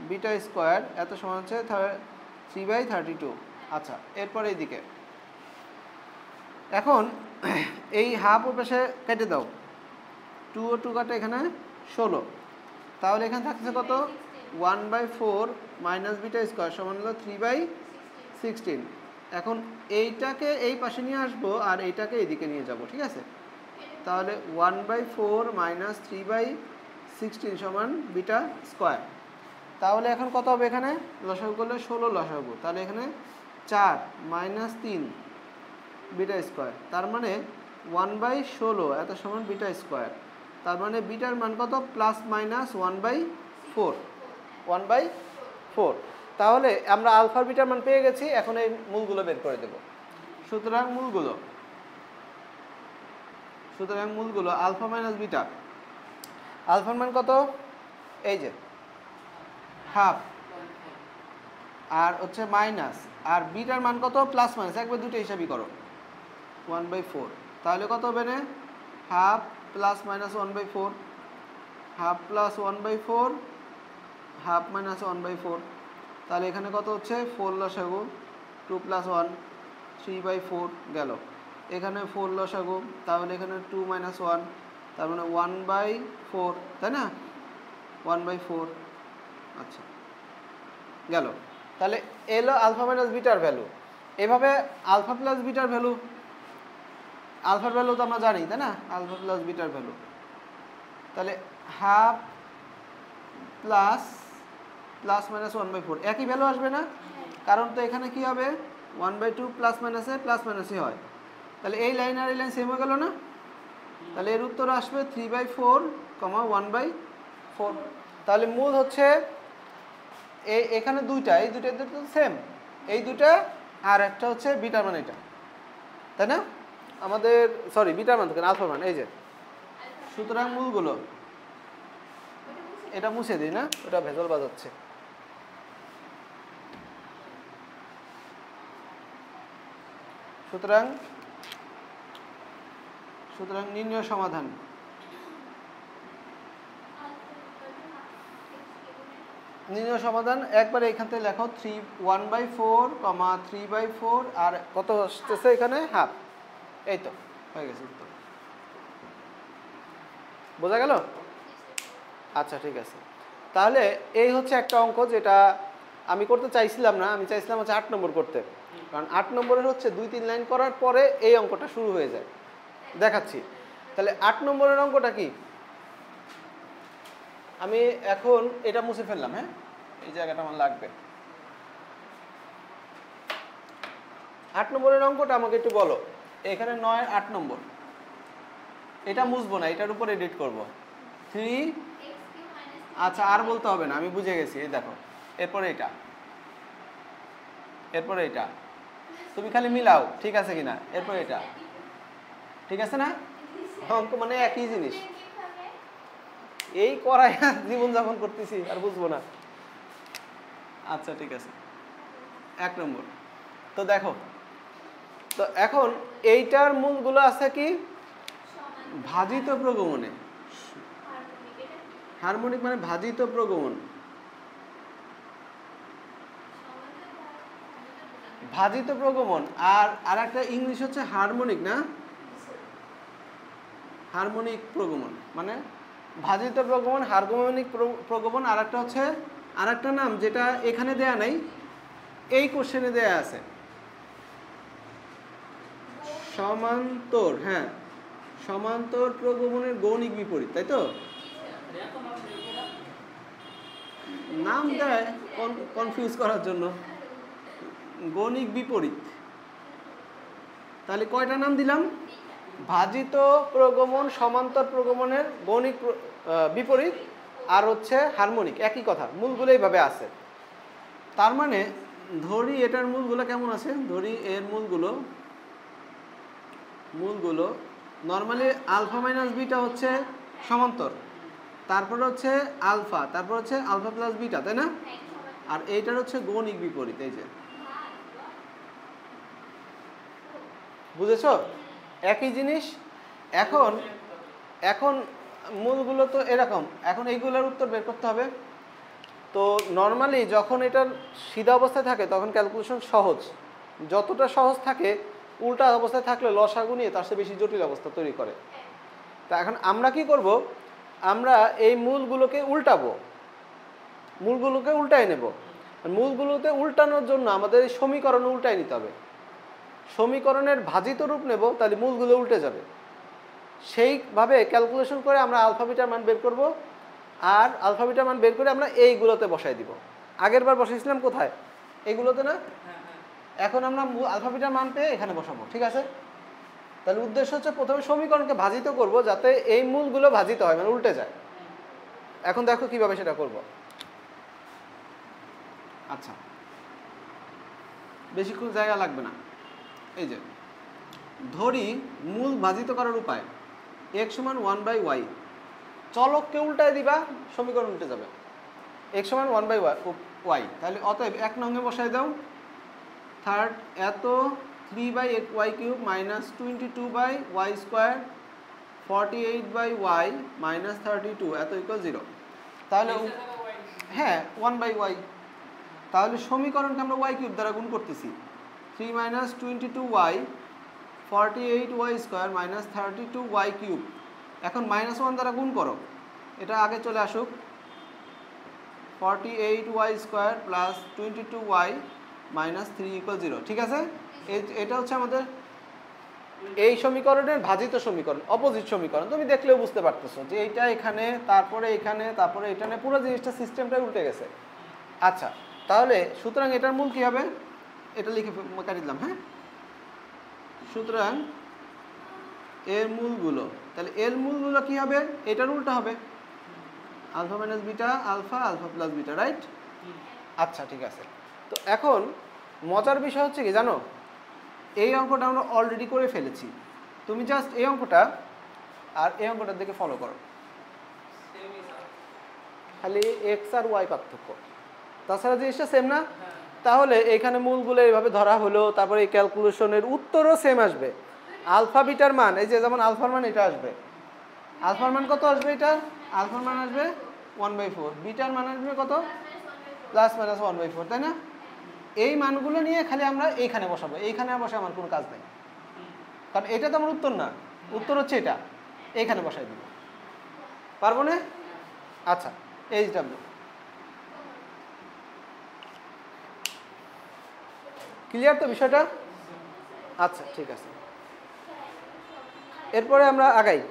বিটা স্কোয়ার এত সমান হচ্ছে 3/32। আচ্ছা, এরপর এইদিকে এখন এই হাফ ও পাশে কেটে দাও, 2 ও 2 কাটে এখানে 16। তাহলে এখানে থাকছে কত? 1/4 মাইনাস বিটা স্কোয়ার সমান হলো 3/16। এখন এইটাকে এই পাশে নিয়ে আসবো, আর এইটাকে এইদিকে নিয়ে যাব, ঠিক আছে? তাহলে 1/4 মাইনাস 3/16 সমান বিটা স্কোয়ার। তাহলে এখন কত হবে? এখানে লসাগু করলে 16 লসাগু, তাহলে এখানে 4 মাইনাস 3 বিটা স্কোয়ার, তার মানে 1/16 এত সমান বিটা স্কোয়ার। তার মানে বিটার মান কত? Plus minus 1/4, 1/4। তাহলে আমরা আলফার বিটার মান পেয়ে গেছি, এখন এই মূলগুলো বের করে দেব। সুতরাং মূলগুলো আলফা মাইনাস বিটা, আলফার মান কত? এই যে হাফ, আর হচ্ছে মাইনাস, আর বিটার মান কত? প্লাস মাইনাস, একবার দুটো হিসাবই করো, 1/4। তাহলে কত হবে? না half plus minus 1/4, half plus 1/4, half minus 1/4। তাহলে এখানে কত হচ্ছে? 4 লসাগু, 2 + 1 3/4 গেল। এখানে 4 লসাগু, তাহলে এখানে 2 - 1, তার মানে 1/4, তাই না? 1/4। আচ্ছা, গেল। তাহলে এলো আলফা মাইনাস বিটার ভ্যালু। এভাবে আলফা প্লাস বিটার ভ্যালু, আলফার ভ্যালু তো আমরা জানি, তাই না? আলফা প্লাস বিটার ভ্যালু, তাহলে হাফ প্লাস প্লাস মাইনাস 1/4 একই ভ্যালু আসবে না? কারণ তো এখানে কি হবে? 1/2 প্লাস মাইনাসে প্লাস মাইনাসই হয়। তাহলে এই লাইন আর এই লাইন সেম হয়ে গেল না? তাহলে এর উত্তর আসবে 3/4, 1/4। তাহলে মূল হচ্ছে এখানে দুইটা, এই দুটো সেম, এই দুটা, আর একটা হচ্ছে বিটার মান এটা, তাই না? আমাদের সরি বিটার মান থেকে আলফার মান এই যে। সুতরাং মূলগুলো এটা মুছে দিই না, ওটা ভেজাল বাজাচ্ছে। সুতরাং নির্ণয় সমাধান। নির্ণয় সমাধান একবার এখান থেকে লেখো, 1/4, 3/4, আর কত আসতেছে এখানে? হাফ। এই তো হয়ে গেছে উত্তর। বোঝা গেল? আচ্ছা, ঠিক আছে। তাহলে এই হচ্ছে একটা অঙ্ক যেটা আমি করতে চাইছিলাম না, আমি চাইছিলাম হচ্ছে 8 নম্বর করতে, কারণ 8 নম্বরের হচ্ছে 2-3 লাইন করার পরে এই অঙ্কটা শুরু হয়ে যায়। দেখাচ্ছি। তাহলে 8 নম্বরের অঙ্কটা কি? আমি এখন এটা মুছে ফেললাম, হ্যাঁ, এই জায়গাটা আমার লাগবে। 8 নম্বরের অঙ্কটা আমাকে একটু বলো। এখানে 9 8 নম্বর, এটা মুছবো না, এটার উপর এডিট করব। 3, আচ্ছা আর বলতে হবে না, আমি বুঝে গেছি। এই দেখো, এরপরে এটা, এরপরে এটা, তুমি খালি মিলাও ঠিক আছে কিনা। এরপরে এটা, ঠিক আছে না? অঙ্ক মানে একই জিনিস, এই করাই জীবনযাপন করতেছি আর বুঝবো না। আচ্ছা ঠিক আছে, 1 নম্বর। তো দেখো, তো এখন এইটার মূলগুলো আছে কি ভাজিত প্রগমনে। হারমোনিক মানে ভাজিত প্রগমন, ভাজিত প্রগমন। আর একটা ইংলিশ হচ্ছে হারমোনিক, না? হারমোনিক প্রগমন মানে ভাজিত প্রগমন, হারমোনিক প্রগমন। আর একটা হচ্ছে আর একটা নাম যেটা এখানে দেয়া নাই, এই কোশ্চেনে দেয়া আছে, সমান্তর। হ্যাঁ, সমান্তর প্রগমনের গৌণিক বিপরীত, তাই তো? নাম দেয় কনফিউজ করার জন্য, গৌণিক বিপরীত। তাহলে কয়টা নাম দিলাম? ভাজিত প্রগমন, সমান্তর প্রগমনের গৌণিক বিপরীত, আর হচ্ছে হারমোনিক। একই কথা, মূলগুলো এইভাবে আছে। তার মানে ধরি এটার মূলগুলো কেমন আছে, ধরি এর মূলগুলো নর্মালি আলফা মাইনাস বিটা হচ্ছে সমান্তর, তারপরে হচ্ছে আলফা, তারপর হচ্ছে আলফা প্লাস বিটা, তাই না? আর এইটার হচ্ছে গৌণিক বিপরীত। এই যে বুঝেছো, একই জিনিস। এখন এখন মূলগুলো তো এরকম, এখন এইগুলোর উত্তর বের করতে হবে। তো নর্মালি যখন এটার সিধা অবস্থায় থাকে তখন ক্যালকুলেশন সহজ, যতটা সহজ থাকে উল্টা অবস্থায় থাকলে লসাগু নিয়ে তার চেয়ে বেশি জটিল অবস্থা তৈরি করে। তা এখন আমরা কি করব, আমরা এই মূলগুলোকে উল্টাবো, মূলগুলোকে উল্টাই নেব। মূলগুলোতে উল্টানোর জন্য আমাদের এই সমীকরণ উল্টাই নিতে হবে, সমীকরণের ভাজিত রূপ নেব, তাহলে মূলগুলো উল্টে যাবে। সেইভাবে ক্যালকুলেশন করে আমরা আলফা বিটার মান বের করব, আর আলফা বিটার মান বের করে আমরা এইগুলোতে বসাই দিব। আগের বার বসাইছিলাম কোথায়? এগুলোতে না? এখন আমরা আলফা বিটার মান পেয়ে এখানে বসাবো, ঠিক আছে? তাহলে উদ্দেশ্য হচ্ছে প্রথমে সমীকরণকে ভাজিত করব যাতে এই মূলগুলো ভাজিত হয়, মানে উল্টে যায়। এখন দেখো কিভাবে সেটা করব। আচ্ছা, বেশিক্ষণ জায়গা লাগবে না। এই যে ধরি মূল ভাজিত করার উপায়, x সমান 1/y, চলককে উল্টায় দিবা, সমীকরণ উল্টে যাবে। x সমান 1/y, তাহলে অতএব 1 নঙ্গে বসায় দাও, থার্ড এত 3/y³ minus 22/y square 48/y minus 32 এত ইকুয়াল 0। তাহলে হ্যাঁ 1/y, তাহলে সমীকরণকে আমরা y³ দ্বারা গুণ করতেছি। 3 minus 22y 48y square minus 32y³। এখন -1 দ্বারা গুণ করো, এটা আগে চলে আসুক, 48y square plus 22y minus 3 equal 0, ঠিক আছে? এটা হচ্ছে আমাদের এই সমীকরণের ভাজিত সমীকরণ, অপোজিট সমীকরণ। তুমি দেখলেও বুঝতে পারতেছো যে এইটা এখানে, তারপরে এখানে, তারপরে এখানে, পুরো জিনিসটা সিস্টেমটাই উল্টে গেছে। আচ্ছা, তাহলে সুতরাং এটার মূল কি হবে, এটা লিখে কাটি দিলাম। হ্যাঁ, সুতরাং এর মূলগুলো, তাহলে এর মূলগুলো কি হবে, এটার উল্টা হবে, alpha minus beta alpha, alpha plus beta, right? আচ্ছা ঠিক আছে। তো এখন মজার বিষয় হচ্ছে কি জানো, এই অঙ্কটা আমরা অলরেডি করে ফেলেছি। তুমি জাস্ট এই অঙ্কটা আর এই অঙ্কটার দিকে ফলো করো, খালি এক্স আর ওয়াই পার্থক্য, তাছাড়া জিনিসটা সেম না? তাহলে এখানে মূলগুলো এইভাবে ধরা হলো, তারপরে এই ক্যালকুলেশনের উত্তরও সেম আসবে। আলফা বিটার মান, এই যে যেমন আলফার মান এটা আসবে, আলফার মান কত আসবে, এটা আলফার মান আসবে 1/4, বিটার মান আসবে কত, প্লাস মাইনাস 1/4, তাই না? এই মানগুলো নিয়ে খালি আমরা এইখানে বসাবো, এইখানে বসে আমার কোনো কাজ নেই, কারণ এটা তো আমার উত্তর না, উত্তর হচ্ছে এটা, এইখানে বসাই দিব, পারবো না? আচ্ছা, এইচডব্লিউ ক্লিয়ার তো বিষয়টা? আচ্ছা ঠিক আছে, এরপরে আমরা আগাই।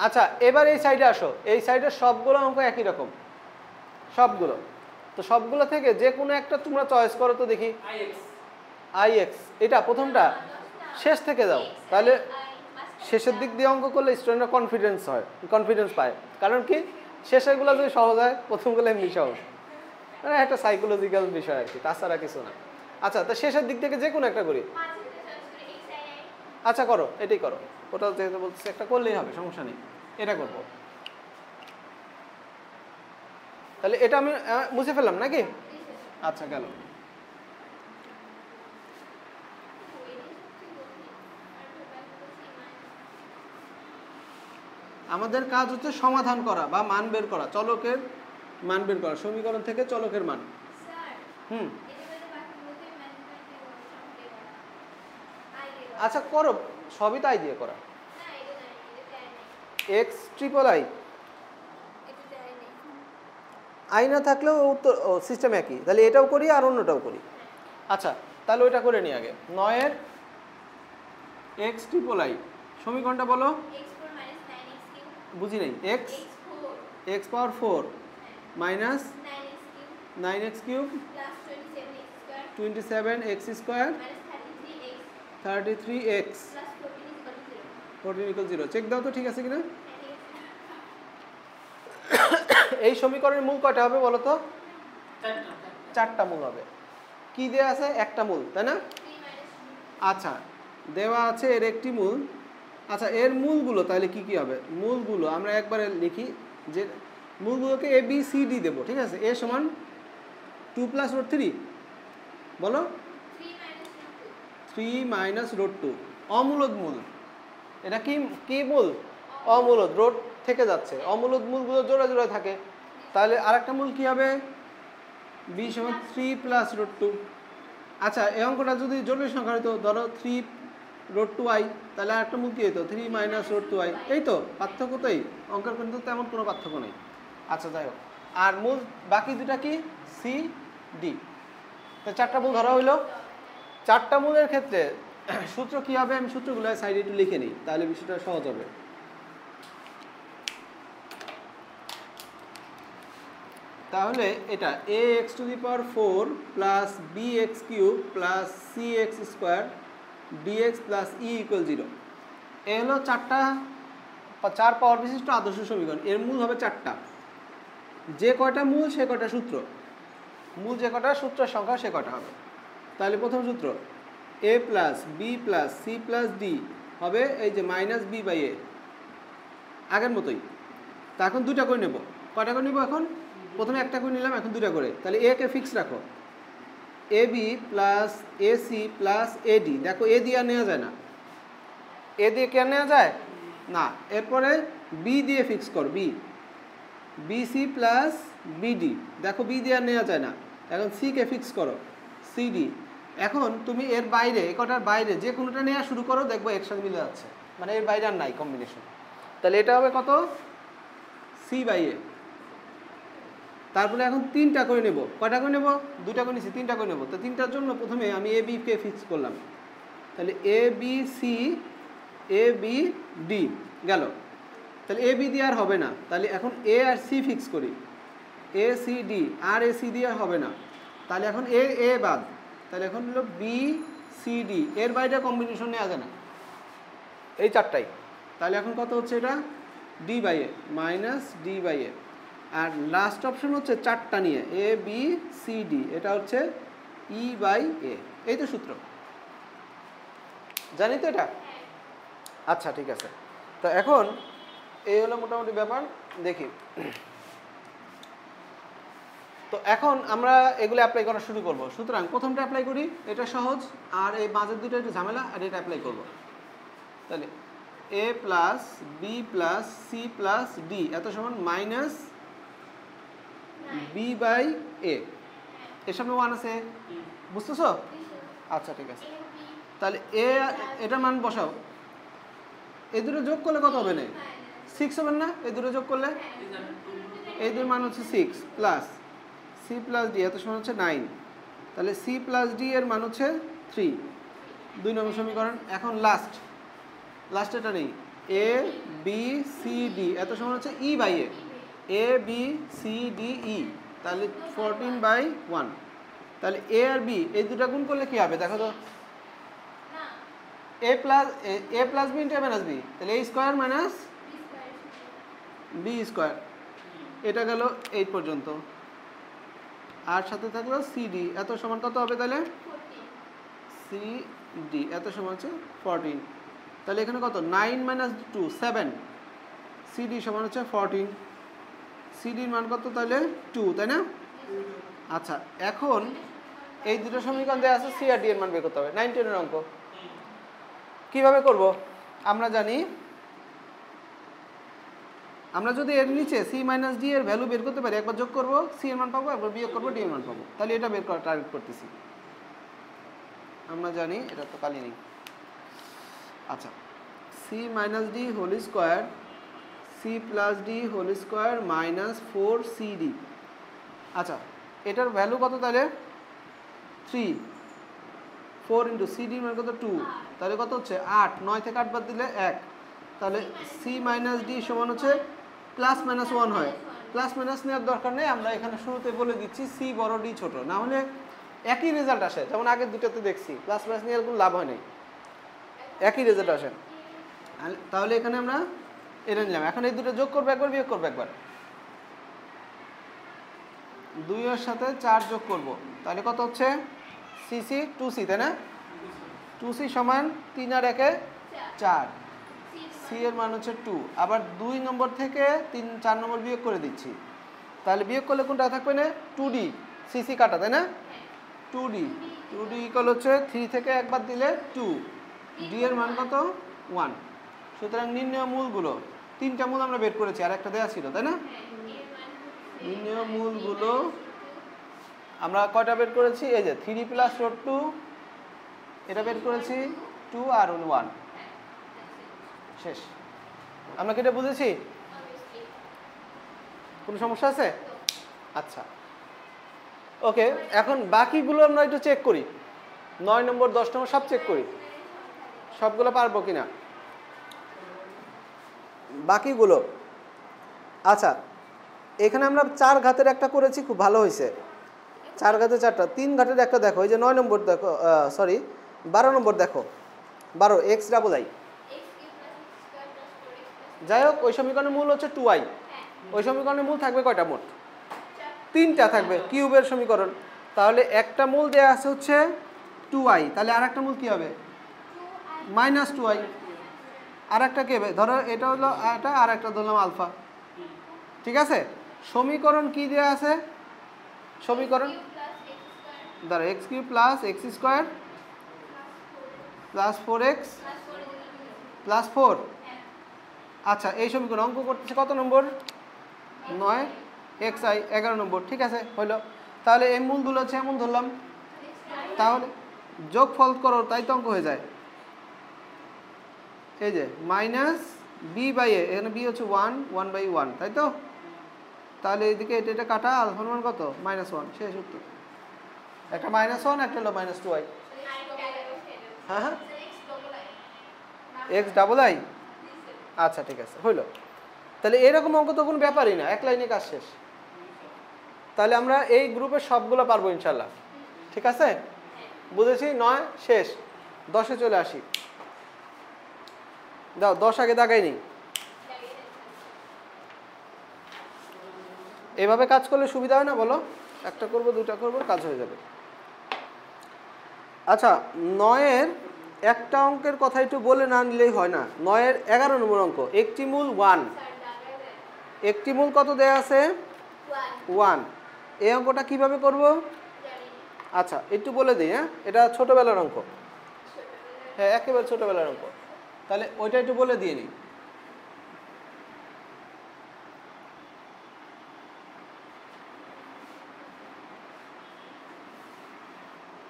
আচ্ছা এবার এই সাইডে আসো, এই সাইডের সবগুলো অঙ্ক একই রকম, সবগুলো। তো সবগুলো থেকে যে কোনো একটা তোমরা চয়েস করো তো দেখি। আই এক্স, এটা প্রথমটা শেষ থেকে যাও, তাহলে শেষের দিক দিয়ে অঙ্ক করলে স্টুডেন্টরা কনফিডেন্স পায়। কারণ কি, শেষেরগুলো যদি সহজ হয় প্রথমগুলো এমনি সহজ, মানে একটা সাইকোলজিক্যাল বিষয় আর কি, তাছাড়া কিছু না। আচ্ছা তো শেষের দিক থেকে যে কোনো একটা করি। আচ্ছা করো, এটাই করো, ওটা যেহেতু বলতেছি একটা করলেই হবে, সমস্যা নেই, এটা করব। তাহলে এটা আমি মুছে ফেললাম নাকি? আচ্ছা গেল। আমাদের কাজ হচ্ছে সমাধান করা বা মান বের করা, চলকের মান বের করা, সমীকরণ থেকে চলকের মান। আচ্ছা করো, সবই তাই দিয়ে করা। এক্স ট্রিপল আই, আই না থাকলেও উত্তর সিস্টেম একই, তাহলে এটাও করি আর অন্যটাও করি। আচ্ছা তাহলে ওইটা করে নিই আগে। 9-এর এক্স ট্রিপল আই, সমীকরণটা বলো। বুঝি নাই। X x power 4 minus 9x cube 27x square 33x 14 = 0। Check দাও তো ঠিক আছে কিনা। এই সমীকরণের মূল কয়টা হবে বলো তো? 4টা মূল হবে। কি দেয়া আছে? একটা মূল, তাই না? আচ্ছা দেওয়া আছে এর একটি মূল। আচ্ছা এর মূলগুলো তাহলে কি কি হবে? মূলগুলো আমরা একবারে লিখি, যে মূলগুলোকে এ বি সি ডি দেবো, ঠিক আছে। এ সমান 2 + √3 বলো, 3 - √2 অমূলদ মূল। এটা কি কি মূল? অমূলদ, রোড থেকে যাচ্ছে, অমূলদ মূলগুলো জোড়া জোড়া থাকে। তাহলে আরেকটা মূল কি হবে? বি সমান 3 + √2। আচ্ছা এই অঙ্কটা যদি জটিল সংখ্যা হতো, ধরো 3 √2i, তাহলে আরেকটা মূল কি হতো? 3 - √2i। এই তো পার্থক্য, তো এই অঙ্কের কিন্তু তেমন কোনো পার্থক্য নেই। আচ্ছা যাই হোক, আর মূল বাকি দুটা কি? C d. তো 4টা মূল ধরা হইলো। 4টা মূলের ক্ষেত্রে সূত্র কি হবে? আমি সূত্রগুলো সাইডে একটু লিখে নিই, তাহলে বিষয়টা সহজ হবে। তাহলে এটা ax⁴ plus bx³ plus cx² dx plus e = 0। এ হলো 4 পাওয়ার বিশিষ্ট আদর্শ সমীকরণ। এর মূল হবে 4টা। যে কয়টা মূল সে কয়টা সূত্র, মূল যে কয়টা সূত্রের সংখ্যা সে কয়টা হবে। তাহলে প্রথম সূত্র a + b + c + d হবে এই যে -b/a, আগের মতোই। তা এখন দুটা করে নেব। কয়টা করে নেব এখন? প্রথমে একটা করে নিলাম, এখন দুটা করে। তাহলে এ কে ফিক্স রাখো, ab + ac + ad। দেখো এ দিয়ে আর নেওয়া যায় না, এ দিয়ে কি আর নেওয়া যায় না। এরপরে বি দিয়ে ফিক্স কর, bc + bd। দেখো বি দিয়ে আর নেওয়া যায় না। এখন সি কে ফিক্স করো, cd। এখন তুমি এর বাইরে, কটার বাইরে যে কোনোটা নেওয়া শুরু করো, দেখবো একসাথে মিলে যাচ্ছে, মানে এর বাইরে আর নাই কম্বিনেশন। তাহলে এটা হবে কত? c/a। তারপরে এখন 3টা করে নেব। কয়টা করে নেব? 2টা করে নিছি, 3টা করে নেব। তো 3টার জন্য প্রথমে আমি এ বি কে ফিক্স করলাম। তাহলে A B C, A B D গেল। তাহলে এ বি দিয়ে আর হবে না, তাহলে এখন এ আর সি ফিক্স করি, এ সি ডি। আর এ সি দিয়ে হবে না, তাহলে এখন এ বাদ। তাহলে এখন হলো বি সি ডি, এর বাইরে কম্বিনেশন নেওয়া যায় না, এই 4টাই। তাহলে এখন কত হচ্ছে? এটা d/a -d/a। আর লাস্ট অপশন হচ্ছে 4টা নিয়ে এ বি সি ডি, এটা হচ্ছে e/a। এই তো সূত্র, জানি তো এটা। আচ্ছা ঠিক আছে, তো এখন এই হলো মোটামুটি ব্যাপার। দেখি তো এখন আমরা এগুলো অ্যাপ্লাই করা শুরু করব। সুতরাং প্রথমটা অ্যাপ্লাই করি, এটা সহজ, আর এই মাঝের দুটো একটু ঝামেলা, আর এটা অ্যাপ্লাই করব। তাহলে a + b + c + d এত সমান -b/a। এর সামনে 1 আছে, বুঝতেছো? আচ্ছা ঠিক আছে, তাহলে এ এটা মান বসাও। এই দুটো যোগ করলে কত হবে? না 6 হবে না? এই দুটো যোগ করলে এই দুই মান হচ্ছে 6 প্লাস সি প্লাস ডি এত সমান হচ্ছে 9, তাহলে সি প্লাস ডি এর মান হচ্ছে 3, 2 নম্বর সমীকরণ। এখন লাস্ট এটা নেই, এ বি সি ডি এত সমান হচ্ছে E by A B C D E, তাহলে 14/1, তাহলে এ আর বি এই দুটা গুণ করলে কি হবে দেখো তো, এ প্লাস বি ইন্টু এ মাইনাস বি, তাহলে এ স্কোয়ার মাইনাস বি স্কোয়ার, এটা গেল 8 পর্যন্ত, আর সাথে থাকলো সিডি এত সমান কত হবে, তাহলে সিডি এত সমান হচ্ছে 14, তাহলে এখানে কত 9 মাইনাস 2 7, সিডি সমান হচ্ছে 14, সিডির মান কত তাহলে 2, তাই না? আচ্ছা এখন এই দুটো সমীকরণ দেওয়া আছে, সি আর ডি এর মান বের করতে হবে, 9 10 এর অঙ্ক। কিভাবে করব? আমরা জানি আমরা যদি এর নিচে সি মাইনাস ডি এর ভ্যালু বের করতে পারি, একবার যোগ করব সি এর মান পাবো, একবার বিয়োগ করব ডি এর মান পাবো, তাহলে এটা বের করার টার্গেট করতেছি। আমরা জানি এটা তো কালি নেই। আচ্ছা C minus D whole square C plus D whole square minus 4cd, আচ্ছা এটার ভ্যালু কত তাহলে 3, 4 ইন্টু সিডির মান কত 2, তাহলে কত হচ্ছে 8, 9 থেকে 8 বাদ দিলে 1, তাহলে সি মাইনাস ডি সমান হচ্ছে প্লাস মাইনাস 1 হয়, প্লাস মাইনাস নেওয়ার দরকার নেই, আমরা এখানে শুরুতে বলে দিচ্ছি সি বড় ডি ছোট, না হলে একই রেজাল্ট আসে, যেমন আগের দুটোতে দেখছি প্লাস মাইনাস নিয়ে কোনো লাভ হয় নাই, একই রেজাল্ট আসে। তাহলে এখানে আমরা এটা নিলাম, এখন এই দুটো যোগ করবো একবার, বিয়োগ করবো একবার, 2 এর সাথে 4 যোগ করব, তাহলে কত হচ্ছে সিসি 2c, তাই না? 2c সমান 3 আর 1 4, সি এর মান হচ্ছে 2, আবার 2 নম্বর থেকে 4 নম্বর বিয়োগ করে দিচ্ছি, তাহলে বিয়োগ করলে কোনটা থাকবে না 2d, সিসি কাটা, তাই না? 2d ইকুয়াল হচ্ছে 3 থেকে একবার দিলে 2, ডি এর মান কত 1, সুতরাং নির্ণয় মূলগুলো 3টা মূল আমরা বের করেছি, আর একটা দেওয়া ছিল, তাই না? নির্ণয় মূলগুলো আমরা কয়টা বের করেছি, এই যে 3 প্লাস রুট 2 এটা বের করেছি, 2 আর 1, শেষ। আমরা কি এটা বুঝেছি? কোনো সমস্যা আছে? আচ্ছা ওকে, এখন বাকিগুলো আমরা একটু চেক করি, 9 নম্বর 10 নম্বর সব চেক করি, সবগুলো পারবো কিনা বাকিগুলো। আচ্ছা এখানে আমরা 4 ঘাতের একটা করেছি, খুব ভালো হয়েছে, 4 ঘাতে 4টা, 3 ঘাতের একটা দেখো, এই যে 9 নম্বর দেখো, সরি 12 নম্বর দেখো, 12 এক্স ডাবল আই, যাই হোক ওই সমীকরণের মূল হচ্ছে 2i, ওই সমীকরণের মূল থাকবে কয়টা মোট, 3টা থাকবে, কিউবের সমীকরণ, তাহলে একটা মূল দেওয়া আছে হচ্ছে 2i, তাহলে আর একটা মূল কি হবে মাইনাস 2i, আর একটা কে হবে, ধরো এটা হলো এটা, আর একটা ধরলাম আলফা, ঠিক আছে? সমীকরণ কি দেওয়া আছে, সমীকরণ ধরো x cube plus x square plus 4x plus 4, আচ্ছা এই সমীকরণ অঙ্ক করতেছে কত নম্বর 9, xi 11 নম্বর, ঠিক আছে হইলো। তাহলে এই মূলগুলো হচ্ছে এমন ধরলাম, তাহলে যোগ ফল করো তাই তো অঙ্ক হয়ে যায়, এই যে মাইনাস বি বাই এ, এখানে বি হচ্ছে 1/1, তাই তো? তাহলে এইদিকে এটা এটা কাটা, আলফার মান কত -1, শেষ উত্তর, একটা -1 একটা হলো -2i, হ্যাঁ হ্যাঁ এক্স ডাবল আই, আচ্ছা ঠিক আছে হইলো। তাহলে এরকম অঙ্ক তো কোনো ব্যাপারই না, এক লাইনে কাজ শেষ। তাহলে আমরা এই গ্রুপের সবগুলো পারবো ইনশাল্লাহ, ঠিক আছে? বুঝেছি? 9 শেষ, 10-এ চলে আসি, দাও 10 আগে দাগাই নেই, এভাবে কাজ করলে সুবিধা হয় না বলো, একটা করব 2টা করব কাজ হয়ে যাবে। আচ্ছা 9-এর একটা অঙ্কের কথা একটু বলে না নিলেই হয় না, 9-এর 11 নম্বর অঙ্ক, একটি মূল 1, একটি মূল কত দেয়া আছে 1, এই অঙ্কটা কিভাবে করব? আচ্ছা একটু বলে দিই, হ্যাঁ এটা ছোটবেলার অঙ্ক, হ্যাঁ একেবারে ছোটবেলার অঙ্ক, তাহলে ওইটা একটু বলে দিয়ে নিই।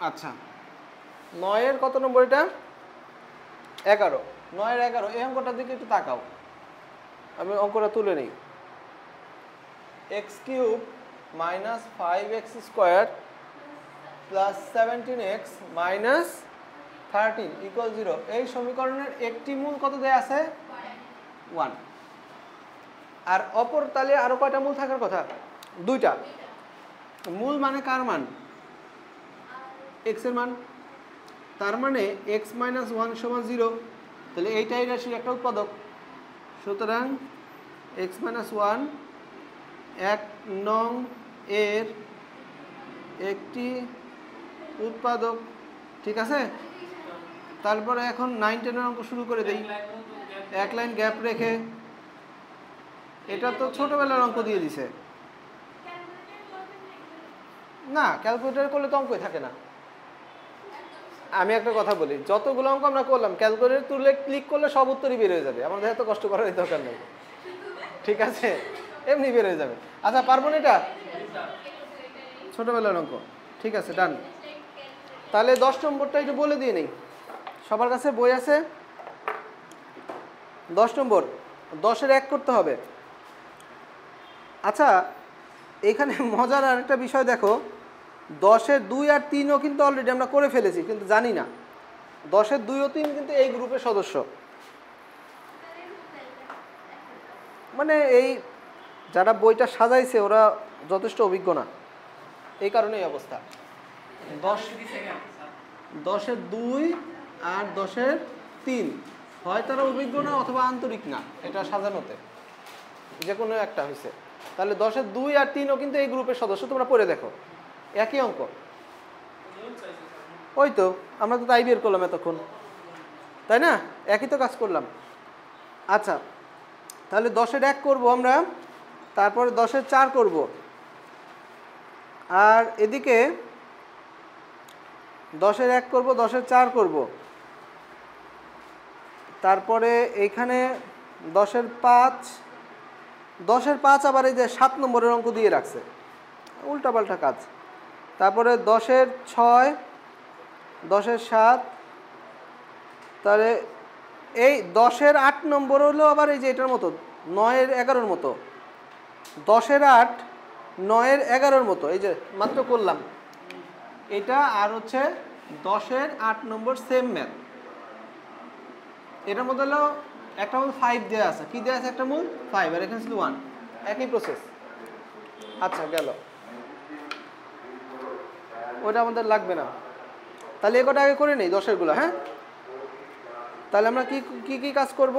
আচ্ছা 9-এর কত নম্বর এটা 11, 9-এর 11, এই অঙ্কটার দিকে একটু তাকাও, আমি অঙ্কটা তুলে নিই। X cube minus 5x square plus 17x minus 13 equal 0। এই সমীকরণের একটি মূল কত দেয়া আছে? 1। আর অপর তাহলে আরো কয়টা মূল থাকার কথা? 2টা। মূল মানে কার মান? x এর মান। তার মানে x - 1 = 0। তাহলে এইটাই রাশির একটা উৎপাদক। সুতরাং x - 1 1 নং এর একটি উৎপাদক। ঠিক আছে? তারপরে এখন 9 10 এর অঙ্ক শুরু করে দেই। এক লাইন গ্যাপ রেখে। এটা তো ছোটবেলার অঙ্ক দিয়ে দিছে না, ক্যালকুলেটর করলে তো অঙ্কই থাকে না। আমি একটা কথা বলি, যতগুলো অঙ্ক আমরা করলাম ক্যালকুলেটর তুলে ক্লিক করলে সব উত্তরই বের হয়ে যাবে, আমাদের এত কষ্ট করার দরকার নেই। ঠিক আছে, এমনি বের হয়ে যাবে। আচ্ছা, পারবো না এটা? ছোটবেলার অঙ্ক। ঠিক আছে, ডান। তাহলে 10 নম্বরটা একটু বলে দিয়ে নেই। সবার কাছে বই আছে? 10 নম্বর 10-এর 1 করতে হবে। আচ্ছা, এখানে মজার আর একটা বিষয় দেখো, 10-এর 2 আর 3ও কিন্তু অলরেডি আমরা করে ফেলেছি, কিন্তু জানি না। 10-এর 2 ও 3 কিন্তু এই গ্রুপের সদস্য। মানে এই যারা বইটা সাজাইছে ওরা যথেষ্ট অভিজ্ঞ না, এই কারণেই অবস্থা। 10-এর 2 আর 10-এর 3 হয় তারা অভিজ্ঞ না অথবা আন্তরিক না, এটা সাজানোতে যে কোনো একটা হয়েছে। তাহলে 10-এর 2 আর 3ও কিন্তু এই গ্রুপের সদস্য। তোমরা পড়ে দেখো, একই অঙ্ক। ওই তো আমরা তো তাই বের করলাম এতক্ষণ, তাই না? একই তো কাজ করলাম। আচ্ছা, তাহলে 10-এর 1 করব আমরা, তারপরে 10-এর 4 করব, আর এদিকে 10-এর 1 করব, 10-এর 4 করব, তারপরে এইখানে 10-এর 5, 10-এর 5 আবার এই যে 7 নম্বরের অঙ্ক দিয়ে রাখছে, উল্টাপাল্টা কাজ। তারপরে 10-এর 6, 10-এর 7, তাহলে এই 10-এর 8 নম্বর হলো আবার এই যে এটার মতো 9-এর 11-র মতো। 10-এর 8 9-এর 11-র মতো, এই যে মাত্র করলাম এটা। আর হচ্ছে 10-এর 8 নম্বর সেম ম্যাথ। এটার মধ্যে হলো একটা মূল 5 দেওয়া আছে। কি দেওয়া আছে? একটা মূল 5, আর এখানে ছিল 1। একই প্রসেস। আচ্ছা, গেল, ওটা আমাদের লাগবে না। তাহলে এ কটা আগে করে নেই 10-এর গুলো। হ্যাঁ, তাহলে আমরা কি কি কি কাজ করব?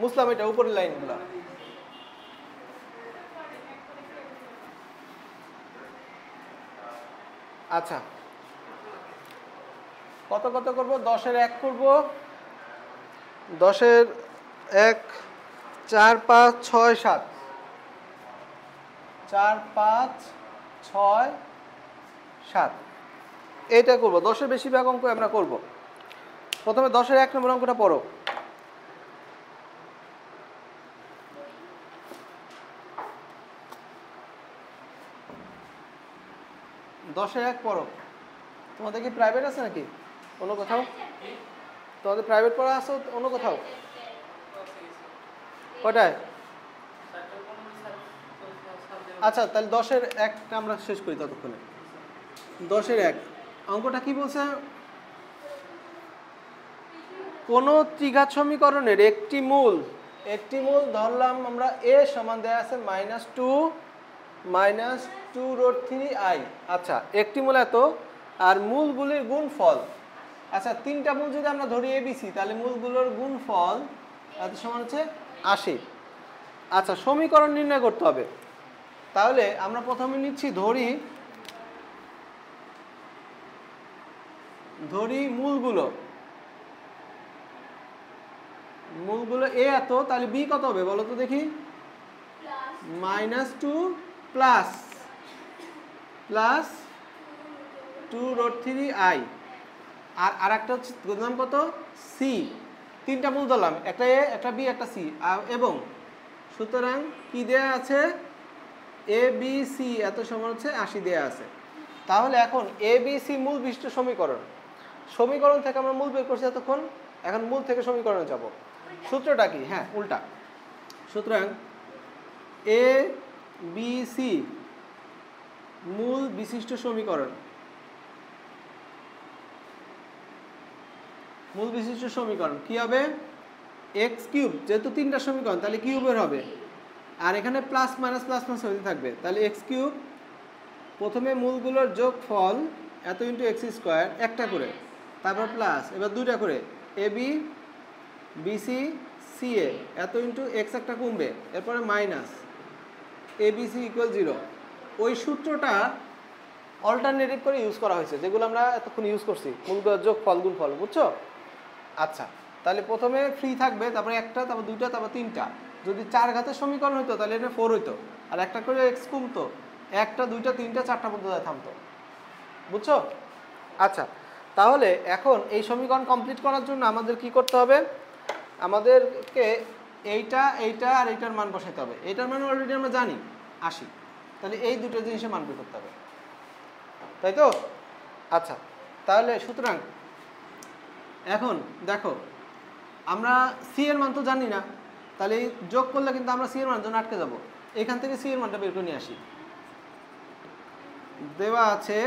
মুসলাম এটা উপরের লাইনগুলো। আচ্ছা, কত কত করব? 10-এর 1 করব। 10-এর 1 4 5 6 7, 4 5 6 7 এইটা করব। 10-এর বেশিরভাগ অঙ্ক আমরা করব। প্রথমে 10-এর 1 নম্বর অঙ্কটা পড়ো। দশের 1 পড়ো। তোমাদের কি প্রাইভেট আছে নাকি অন্য কোথাও? তোমাদের প্রাইভেট পড়া আছে অন্য কোথাও? কটায়? আচ্ছা, তাহলে 10-এর 1টা আমরা শেষ করি ততক্ষণে। 10-এর 1 অঙ্কটা কি বলছে? কোন ত্রিঘাত সমীকরণের একটি মূল ধরলাম আমরা a সমান দেয়া আছে -2√3i। আচ্ছা, একটি মূল এত, আর মূলগুলির গুণফল। আচ্ছা, 3টা মূল যদি আমরা ধরি abc, তাহলে মূলগুলোর গুণফল এত সমান হচ্ছে 80। আচ্ছা, সমীকরণ নির্ণয় করতে হবে। তাহলে আমরা প্রথমে নিচ্ছি, ধরি মূলগুলো a এত, তাহলে b কত হবে বলো তো দেখি? -2 প্লাস 2√3i, আর আরেকটা হচ্ছে দিলাম কত? c। 3টা মূল ধরলাম, একটা a, একটা b, একটা c, এবং সুতরাং কি দেয়া আছে? a b c এত সমান হচ্ছে 80 দেয়া আছে। তাহলে এখন a b c মূল বিশিষ্ট সমীকরণ থেকে আমরা মূল বের করছি এতক্ষণ। এখন মূল থেকে সমীকরণে যাব। সূত্রটা কি? হ্যাঁ উল্টা। সুতরাং এ বি সি মূল বিশিষ্ট সমীকরণ, মূল বিশিষ্ট সমীকরণ কি হবে? এক্স কিউব, যেহেতু তিনটা সমীকরণ তাহলে কিউবের হবে, আর এখানে প্লাস মাইনাস হতে থাকবে, তাহলে এক্স কিউব প্রথমে মূলগুলোর যোগফল এত ইন্টু এক্স স্কোয়ার একটা করে, তারপর প্লাস, এবার দুইটা করে A B BC C A এত ইন্টু এক্স একটা কমবে, এরপরে মাইনাস এ বি সি ইকুয়াল 0। ওই সূত্রটা অল্টারনেটিভ করে ইউজ করা হয়েছে, যেগুলো আমরা এতক্ষণ ইউজ করছি, মূলগুলোর যোগফল গুণফল, বুঝছো? আচ্ছা, তাহলে প্রথমে ফ্রি থাকবে, তারপরে একটা, তারপর দুইটা, তারপর তিনটা। যদি 4 ঘাতের সমীকরণ হইতো তাহলে এটা 4 হইতো, আর একটা করে এক্স কমতো, একটা, দুইটা, তিনটা, চারটা পর্যন্ত থামতো, বুঝছো? আচ্ছা, তাহলে এখন এই সমীকরণ কমপ্লিট করার জন্য আমাদের কি করতে হবে? আমাদেরকে এইটা এইটা আর এইটার মান বসাতে হবে। এইটার মান অলরেডি আমরা জানি 80, তাহলে এই দুটো জিনিসের মান বের করতে হবে, তাই তো? আচ্ছা, তাহলে সুতরাং এখন দেখো আমরা সি এর মান তো জানি না, তাহলে যোগ করলে কিন্তু আমরা সি এর মান জন্য আটকে যাব। এখান থেকে সি এর মানটা বের করে নিয়ে আসি। দেওয়া আছে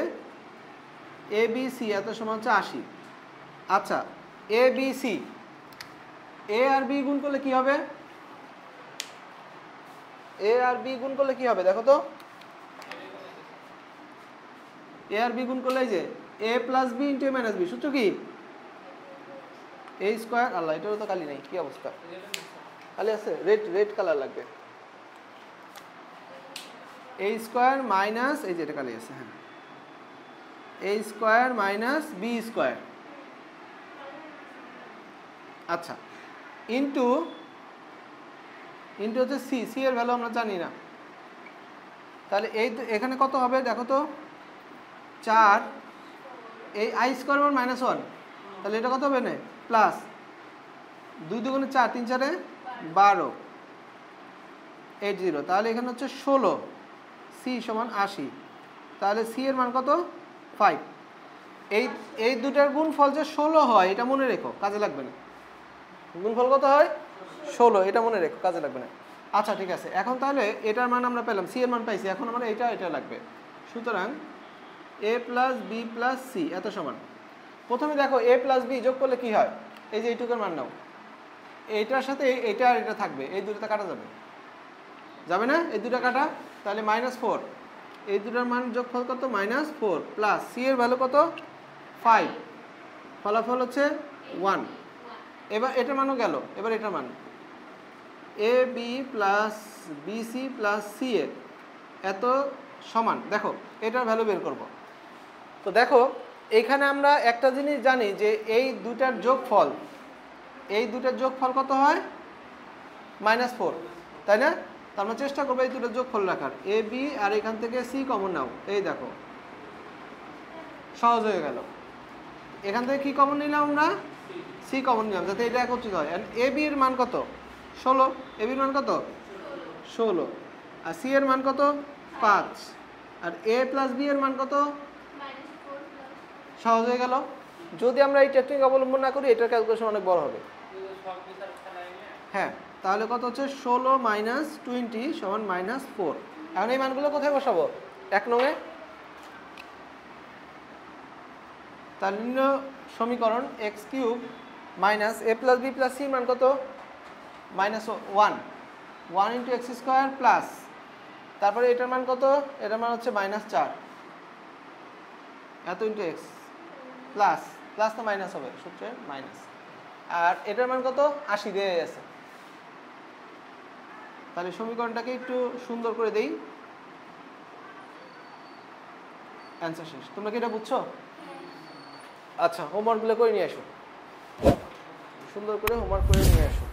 এ বি সি এত সমান হচ্ছে 80। আচ্ছা, এ বি সি, এ আর বি গুণ করলে কি হবে? এ আর বি গুণ করলে কি হবে দেখো তো? এ আর বি গুণ করলে এই যে এ প্লাস বি ইন্টু এ মাইনাস বি, সূত্র কি? এ স্কোয়ার, আল্লাহ এটারও তো কালি নেই, কি অবস্থা? কালি আছে, রেড কালার লাগবে। এ স্কোয়ার মাইনাস, এই যে এটা কালি আছে, হ্যাঁ, এ স্কোয়ার মাইনাস বি স্কোয়ার, আচ্ছা, ইন্টু হচ্ছে সি, সি এর ভ্যালু আমরা জানি না, তাহলে এই এখানে কত হবে দেখো তো? 4, এই আই স্কোয়ার -1, তাহলে এটা কত হবে না? প্লাস 2 দুগুণে 4, 3 4 12, 80, তাহলে এখানে হচ্ছে 16, সি সমান 80, তাহলে সি এর মান কত? 5। এই দুটার গুণফল যে 16 হয় এটা মনে রেখো, কাজে লাগবে না। গুণফল কত হয়? 16, এটা মনে রেখো, কাজে লাগবে না। আচ্ছা ঠিক আছে, এখন তাহলে এটার মান আমরা পেলাম, সি এর মান পাইছি, এখন আমরা এটা লাগবে। সুতরাং এ প্লাস বি প্লাস সি এত সমান, প্রথমে দেখো এ প্লাস বি যোগ করলে কি হয়? এই যে এইটুকুর মান নাও, এইটার সাথে এইটা আর এটা থাকবে, এই দুটোটা কাটা যাবে, যাবে না? এই দুটো কাটা, তাহলে -4, এই দুটোর মান যোগফল কত? -4 প্লাস সি এর ভ্যালু কত? 5, ফলাফল হচ্ছে 1। এবার এটার মানও গেল, এবার এটার মান A B plus B C plus C A এত সমান, দেখো এটার ভ্যালু বের করব। তো দেখো এইখানে আমরা একটা জিনিস জানি যে এই দুটার যোগফল, কত হয়? -4, তাই না? তো আমরা চেষ্টা করবো এই দুটোর যোগফল রাখার, এ বি আর এখান থেকে সি কমন নাও, এই দেখো সহজ হয়ে গেল। এখান থেকে কি কমন নিলাম আমরা? সি কমন নিলাম, যাতে এটা একত্রিত হয়। এ বি এর মান কত? 16, এ বির মান কত? 16, আর সি এর মান কত? 5, আর এ প্লাস বি এর মান কত? সহজ হয়ে গেল। যদি আমরা এই টেকনিক অবলম্বন না করি এটার ক্যালকুলেশন অনেক বড় হবে। হ্যাঁ, তাহলে কত হচ্ছে? 16 - 20 সমান -4। এখন এই মানগুলো কোথায় বসাবো? 1 নঙে। তাহলে নির্ণয় সমীকরণ এক্স কিউব মাইনাস এ প্লাস বি প্লাস সি মান কত? -1 × এক্স স্কোয়ার প্লাস, তারপরে এটার মান কত? এটার মান হচ্ছে -4 এত ইন্টু এক্স প্লাস তো মাইনাস হবে, সূত্রে মাইনাস, আর এটার মান কত? 80 দিয়ে আছে। তাহলে সমীকরণটাকে একটু সুন্দর করে দেই, অ্যান্সার শেষ। তোমরা কি এটা বুঝছো? আচ্ছা, হোমওয়ার্কগুলো করে নিয়ে আসো, সুন্দর করে হোমওয়ার্ক করে নিয়ে আসো।